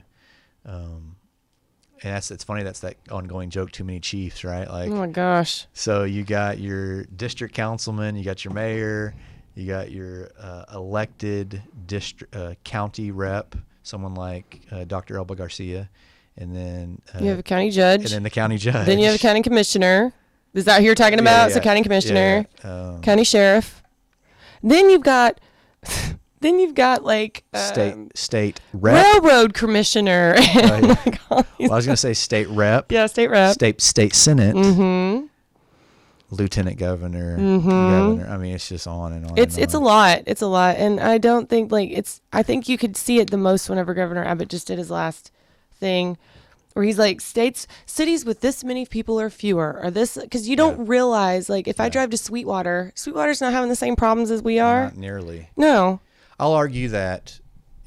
And it's funny, that's that ongoing joke, too many chiefs, right? Like, oh my gosh. So you got your district councilman, you got your mayor, You got your elected county rep, someone like Dr. Elba Garcia, and then You have a county judge. and then the county judge. Then you have a county commissioner. Is that who you're talking about? So county commissioner, county sheriff. Then you've got like state rep, railroad commissioner. Right. Well, I was gonna say state rep. Yeah, state rep. State senate. Mm-hmm. Lieutenant governor, Mm-hmm. governor. I mean, it's just on and on. It's a lot. It's a lot, and I don't think I think you could see it the most whenever Governor Abbott just did his last thing, where he's like, cities with this many people or fewer, or this, because you don't realize, like, if I drive to Sweetwater's not having the same problems as we are. Not nearly. No. I'll argue that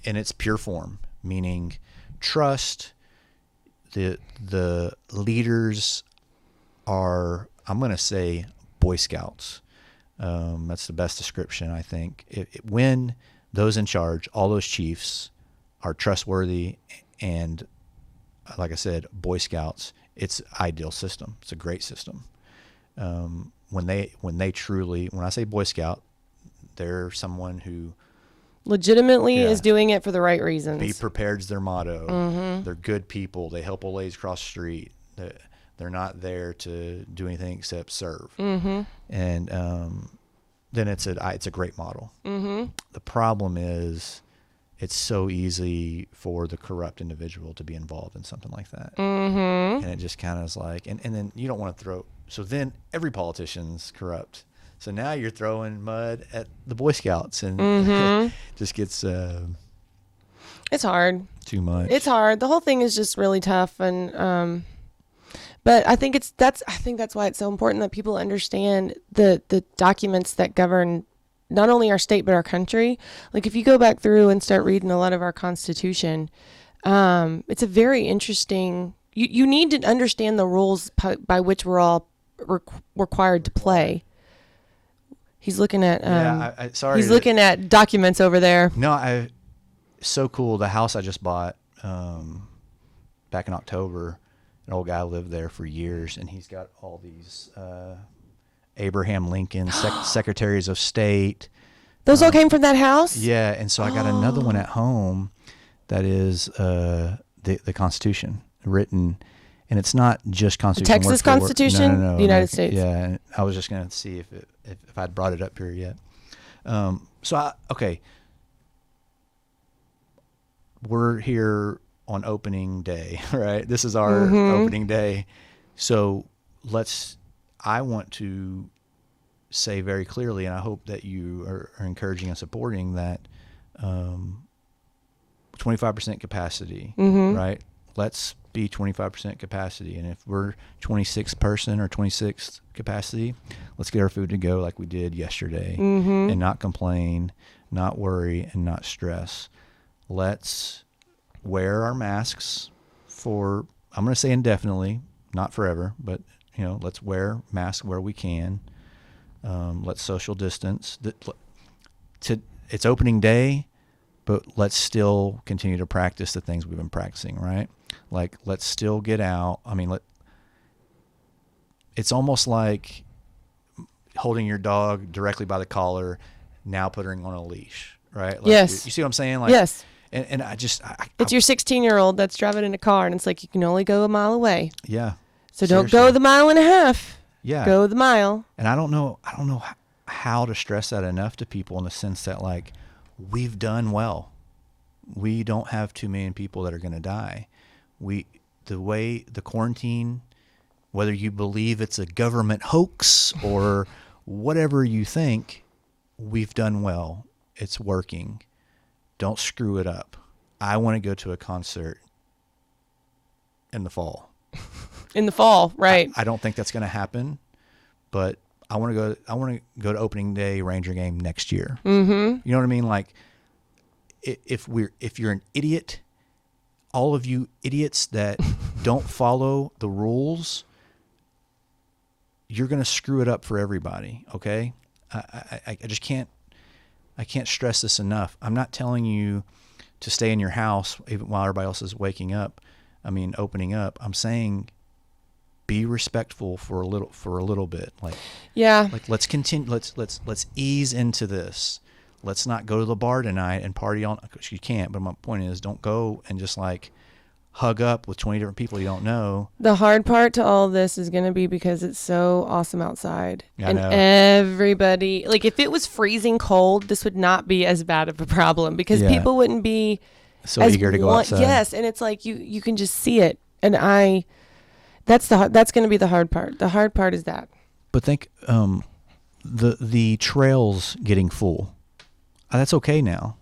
in its pure form, meaning trust. The leaders are, I'm going to say, Boy Scouts. That's the best description, I think. When those in charge, all those chiefs, are trustworthy and, like I said, Boy Scouts, it's an ideal system. It's a great system. When I say Boy Scout, they're someone who legitimately is doing it for the right reasons. Be prepared's their motto. Mm-hmm. They're good people. They help old ladies cross the street. They're not there to do anything except serve. Mm-hmm. And then it's a great model. Mm-hmm. The problem is it's so easy for the corrupt individual to be involved in something like that. Mm-hmm. And it just kind of is like, and then you don't want to throw, so then every politician's corrupt. So now you're throwing mud at the Boy Scouts, and just gets it's hard. Too much. It's hard. The whole thing is just really tough, and but I think that's why it's so important that people understand the documents that govern not only our state but our country. Like, if you go back through and start reading a lot of our Constitution, it's a very interesting. You need to understand the rules by which we're all required to play. He's looking at sorry. He's looking at documents over there. No, so cool. The house I just bought back in October, an old guy lived there for years, and he's got all these Abraham Lincoln secretaries of state. Those all came from that house? Yeah, and so I got another one at home that is the Constitution written. And it's not just Constitution. The Texas Constitution? No, the United States. Yeah, I was just going to see if I'd brought it up here yet. We're here on opening day, right? This is our opening day. So I want to say very clearly, and I hope that you are encouraging and supporting that 25% capacity, right? Let's be 25% capacity. And if we're 26 person or 26 capacity, let's get our food to go like we did yesterday and not complain, not worry, and not stress. Let's wear our masks for, I'm going to say indefinitely, not forever, but let's wear masks where we can. Let's social distance. It's opening day, but let's still continue to practice the things we've been practicing, right? Like, let's still get out. I mean, it's almost like holding your dog directly by the collar, now putting on a leash, right? Like, yes. You see what I'm saying? Like, yes. And it's your 16-year-old that's driving in a car, and it's like you can only go a mile away. Yeah. So don't go the mile and a half. Yeah. Go the mile. And I don't know how to stress that enough to people, in the sense that, like, we've done well. We don't have too many people that are going to die. The way the quarantine, whether you believe it's a government hoax or whatever you think, we've done well. It's working. Don't screw it up. I want to go to a concert in the fall. In the fall, right? I don't think that's going to happen, but I want to go to opening day Ranger game next year. You know what I mean? Like, if you're an idiot, all of you idiots that don't follow the rules, you're going to screw it up for everybody. Okay. I just can't stress this enough. I'm not telling you to stay in your house even while everybody else is opening up. I'm saying be respectful for a little bit. Yeah. Like let's continue. Let's ease into this. Let's not go to the bar tonight and party on. Cause you can't. But my point is, don't go and just like hug up with 20 different people you don't know. The hard part to all of this is going to be because it's so awesome outside. I and know. everybody, like if it was freezing cold, this would not be as bad of a problem because Yeah. people wouldn't be So as eager to go outside. Yes, and it's like you can just see it. And that's going to be the hard part. The hard part is that. But think the trails getting full. That's okay now.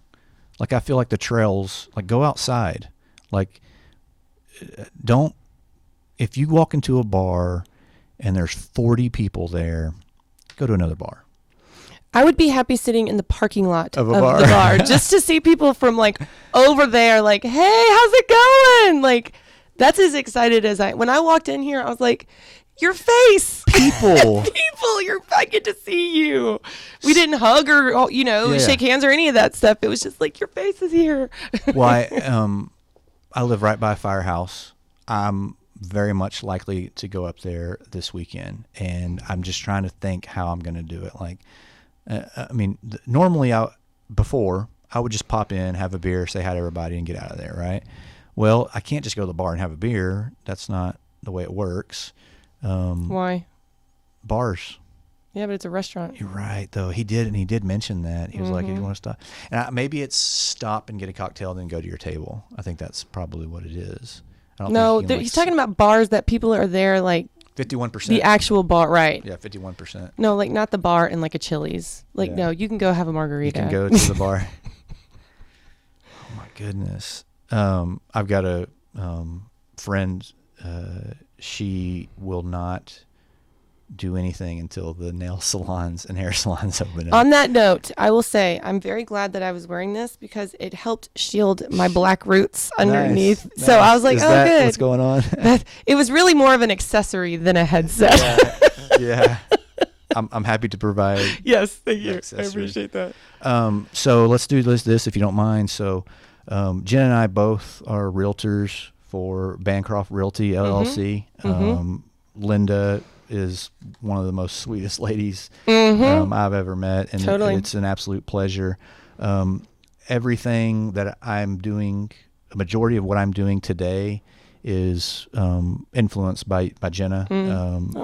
Like I feel like the trails, like go outside. Like don't, if you walk into a bar and there's 40 people there, go to another bar. I would be happy sitting in the parking lot Of a the bar. bar just to see people from like over there like, hey, how's it going? Like that's as excited as when I walked in here, I was like, your face. People. I get to see you. We didn't hug or, Yeah. shake hands or any of that stuff. It was just like, your face is here. Well, I live right by a firehouse. I'm very much likely to go up there this weekend, and I'm just trying to think how I'm going to do it. Like, I mean, normally before I would just pop in, have a beer, say hi to everybody, and get out of there, right? Well, I can't just go to the bar and have a beer. That's not the way it works. Why? Bars. Yeah, but it's a restaurant. You're right, though. He did mention that. He was like, if you want to stop. And maybe it's stop and get a cocktail, then go to your table. I think that's probably what it is. I don't No, think you can, he's talking about bars that people are there, like 51%. the actual bar, right? Yeah, 51%. No, like not the bar in like a Chili's. Like, Yeah. no, you can go have a margarita. You can go to the bar. Oh, my goodness. I've got a friend. She will not do anything until the nail salons and hair salons open up. On that note, I will say I'm very glad that I was wearing this because it helped shield my black roots underneath. Nice, So nice. I was like, Is oh, that good. what's going on? It was really more of an accessory than a headset. Yeah. I'm happy to provide. Yes, thank you. I Accessory. appreciate that. So let's do this if you don't mind. So Jen and I both are realtors for Bancroft Realty LLC. Linda is one of the most sweetest ladies I've ever met, and Totally. it's an absolute pleasure. Everything that I'm doing, a majority of what I'm doing today is influenced by Jenna.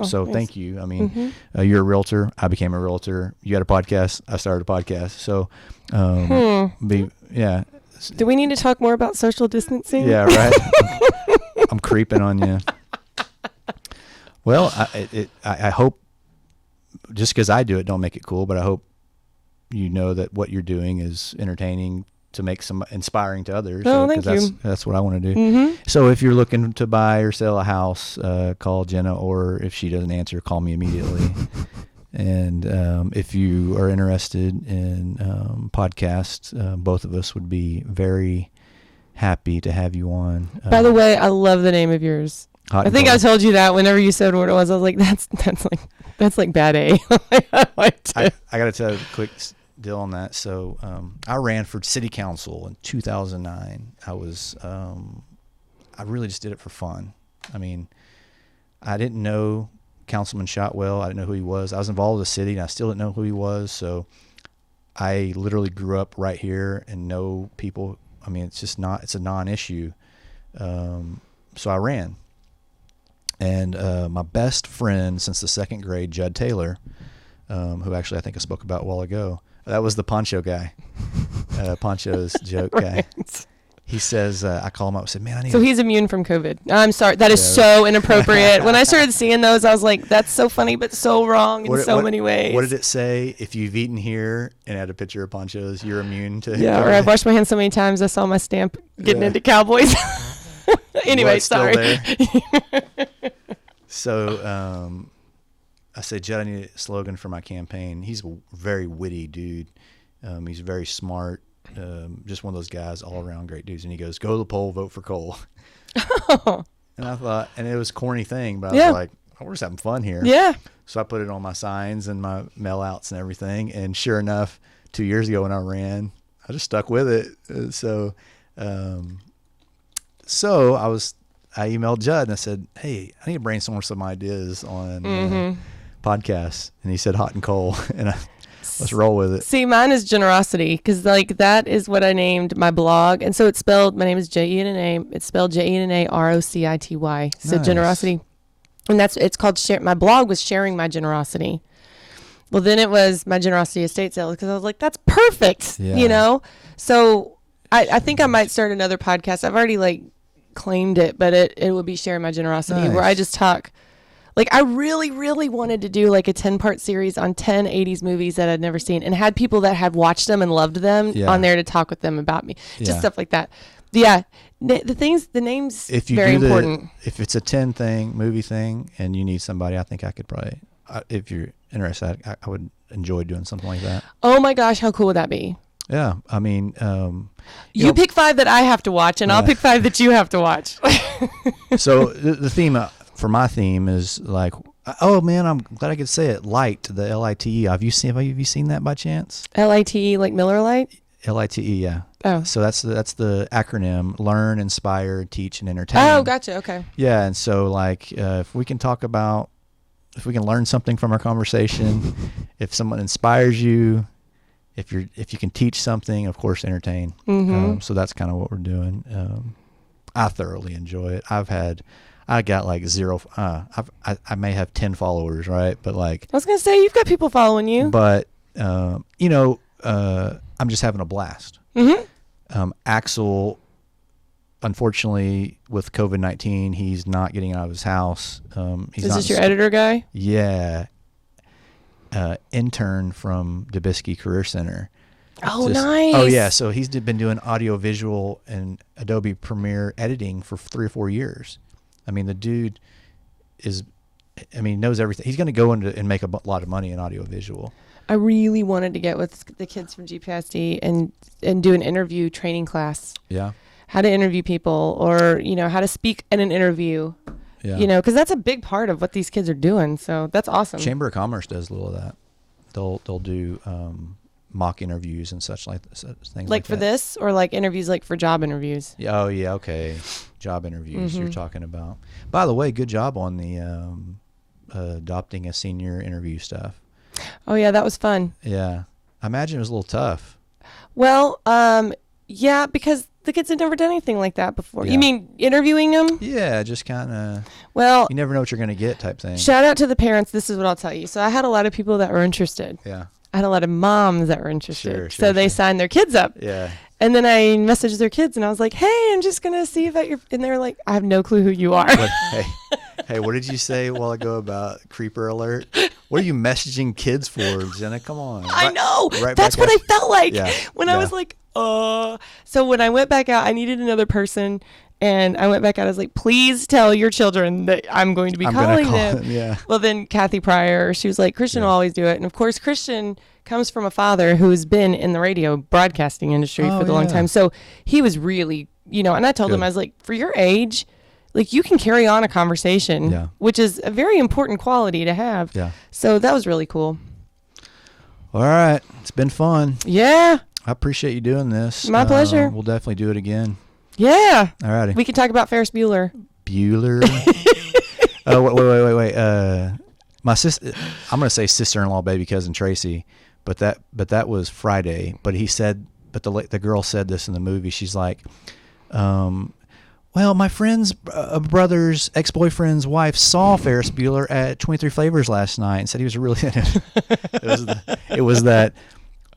So nice. thank you. I mean, you're a realtor. I became a realtor. You had a podcast. I started a podcast. So, yeah. Do we need to talk more about social distancing? Yeah, right. I'm creeping on you. Well, I hope, just because I do it, don't make it cool, but I hope you know that what you're doing is entertaining to make some inspiring to others. Oh, 'cause thank you. That's what I want to do. So if you're looking to buy or sell a house, call Jenna, or if she doesn't answer, call me immediately. And if you are interested in podcasts, both of us would be very happy to have you on. By the way, I love the name of yours. I think I told you that whenever you said what it was. I was like, that's like bad A. I liked I it. got to tell you a quick deal on that. So I ran for city council in 2009. I really just did it for fun. I mean, I didn't know Councilman Shotwell. I didn't know who he was. I was involved with the city, and I still didn't know who he was. So I literally grew up right here and know people. I mean, it's a non-issue. So I ran. And my best friend since the second grade, Judd Taylor, who actually I think I spoke about a while ago, that was the poncho guy, Poncho's joke guy. He says, I call him up and said, man, I need So he's immune from COVID. I'm sorry. That is so inappropriate. When I started seeing those, I was like, that's so funny, but so wrong in so many ways. What did it say? If you've eaten here and had a picture of Poncho's, you're immune to Yeah, or I've washed my hands so many times, I saw my stamp getting into Cowboys. Anyway, Blood's still sorry. there. So I said, Judd, I need a slogan for my campaign. He's a very witty dude. He's very smart. Just one of those guys, all around great dudes. And he goes, go to the poll, vote for Cole. And I thought, and it was a corny thing, but I was like, oh, we're just having fun here. Yeah. So I put it on my signs and my mail outs and everything. And sure enough, 2 years ago when I ran, I just stuck with it. So I I emailed Judd and I said, hey, I need to brainstorm some ideas on podcasts. And he said HotnCole. And let's roll with it. See, mine is generosity, because like that is what I named my blog. And so it's spelled, my name is Jenna. It's spelled JennaRocity. So Nice. generosity. And it's called my blog was Sharing My Generosity. Well, then it was My Generosity Estate Sales, because I was like, that's perfect, Yeah. you know? So I think I might start another podcast. I've already like claimed it, but it would be Sharing My Generosity, Nice. where I just talk. Like, I really, really wanted to do like a 10-part series on 10 80s movies that I'd never seen, and had people that had watched them and loved them on there to talk with them about me. Just stuff like that. Yeah. The name's very important. If it's a 10 movie thing, and you need somebody, I think I could probably, if you're interested, I would enjoy doing something like that. Oh my gosh, how cool would that be? Yeah. I mean, you pick 5 that I have to watch, and I'll pick 5 that you have to watch. So the theme for my theme is like, oh man, I'm glad I could say it. Light, the LITE. Have you seen that by chance? LITE, like Miller Lite? LITE, yeah. Oh. So that's the acronym: learn, inspire, teach, and entertain. Oh, gotcha. Okay. Yeah, and so like if we can learn something from our conversation, if someone inspires you, if you can teach something, of course, entertain. So that's kind of what we're doing. I thoroughly enjoy it. I got like zero. I may have 10 followers, right? But like, I was gonna say, you've got people following you. But I'm just having a blast. Axel, unfortunately, with COVID-19, he's not getting out of his house. Is this your editor guy? Yeah. Intern from Dubisky Career Center. Oh, nice. Oh, yeah. So he's been doing audio, visual, and Adobe Premiere editing for 3 or 4 years. I mean, the dude knows everything. He's going to go into and make a lot of money in audio visual. I really wanted to get with the kids from GPSD and do an interview training class. Yeah. How to interview people, or, how to speak in an interview. Yeah. Because that's a big part of what these kids are doing. So that's awesome. Chamber of Commerce does a little of that. They'll do mock interviews and such things like for that. this, or like interviews like for job interviews. Yeah. Oh yeah. Okay. Job interviews you're talking about. By the way, good job on the adopting a senior interview stuff. Oh yeah, that was fun. Yeah. I imagine it was a little tough. Well, yeah, because the kids had never done anything like that before. Yeah. You mean interviewing them? Yeah, just kind of. Well, you never know what you're going to get, type thing. Shout out to the parents. This is what I'll tell you. So I had a lot of people that were interested. Yeah. I had a lot of moms that were interested. Sure, so they signed their kids up. Yeah. And then I messaged their kids and I was like, hey, I'm just going to see if and they're like, I have no clue who you are. But, hey, what did you say a while ago about creeper alert? What are you messaging kids for, Jenna? Come on. I know. Right That's what I felt like when I was like, So when I went back out, I needed another person. And I went back out. I was like, please tell your children that I'm going to be calling them. Yeah. Well, then Kathy Pryor, she was like, Christian will always do it. And of course, Christian comes from a father who's been in the radio broadcasting industry for the long time. So he was really, and I told him, I was like, for your age, like you can carry on a conversation, which is a very important quality to have. Yeah. So that was really cool. All right. It's been fun. Yeah. I appreciate you doing this. My pleasure. We'll definitely do it again. Yeah. All righty. We can talk about Ferris Bueller. Oh, wait. My sister, I'm going to say sister-in-law, baby cousin Tracy, but that was Friday. But the girl said this in the movie. She's like, well, my friend's brother's ex-boyfriend's wife saw Ferris Bueller at 23 Flavors last night and said he was really it was that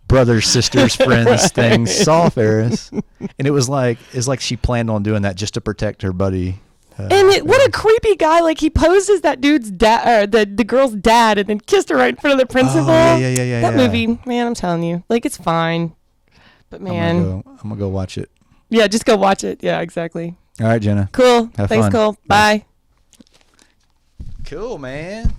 brothers, sisters, friends thing, saw Ferris. And it's like she planned on doing that just to protect her buddy. What a creepy guy. Like, he posed as that dude's dad, or the girl's dad, and then kissed her right in front of the principal. Oh, yeah. That movie, man, I'm telling you. Like, it's fine. But, man. I'm going to go watch it. Yeah, just go watch it. Yeah, exactly. All right, Jenna. Cool. Have Thanks, fun. Cole. Bye. Cool, man.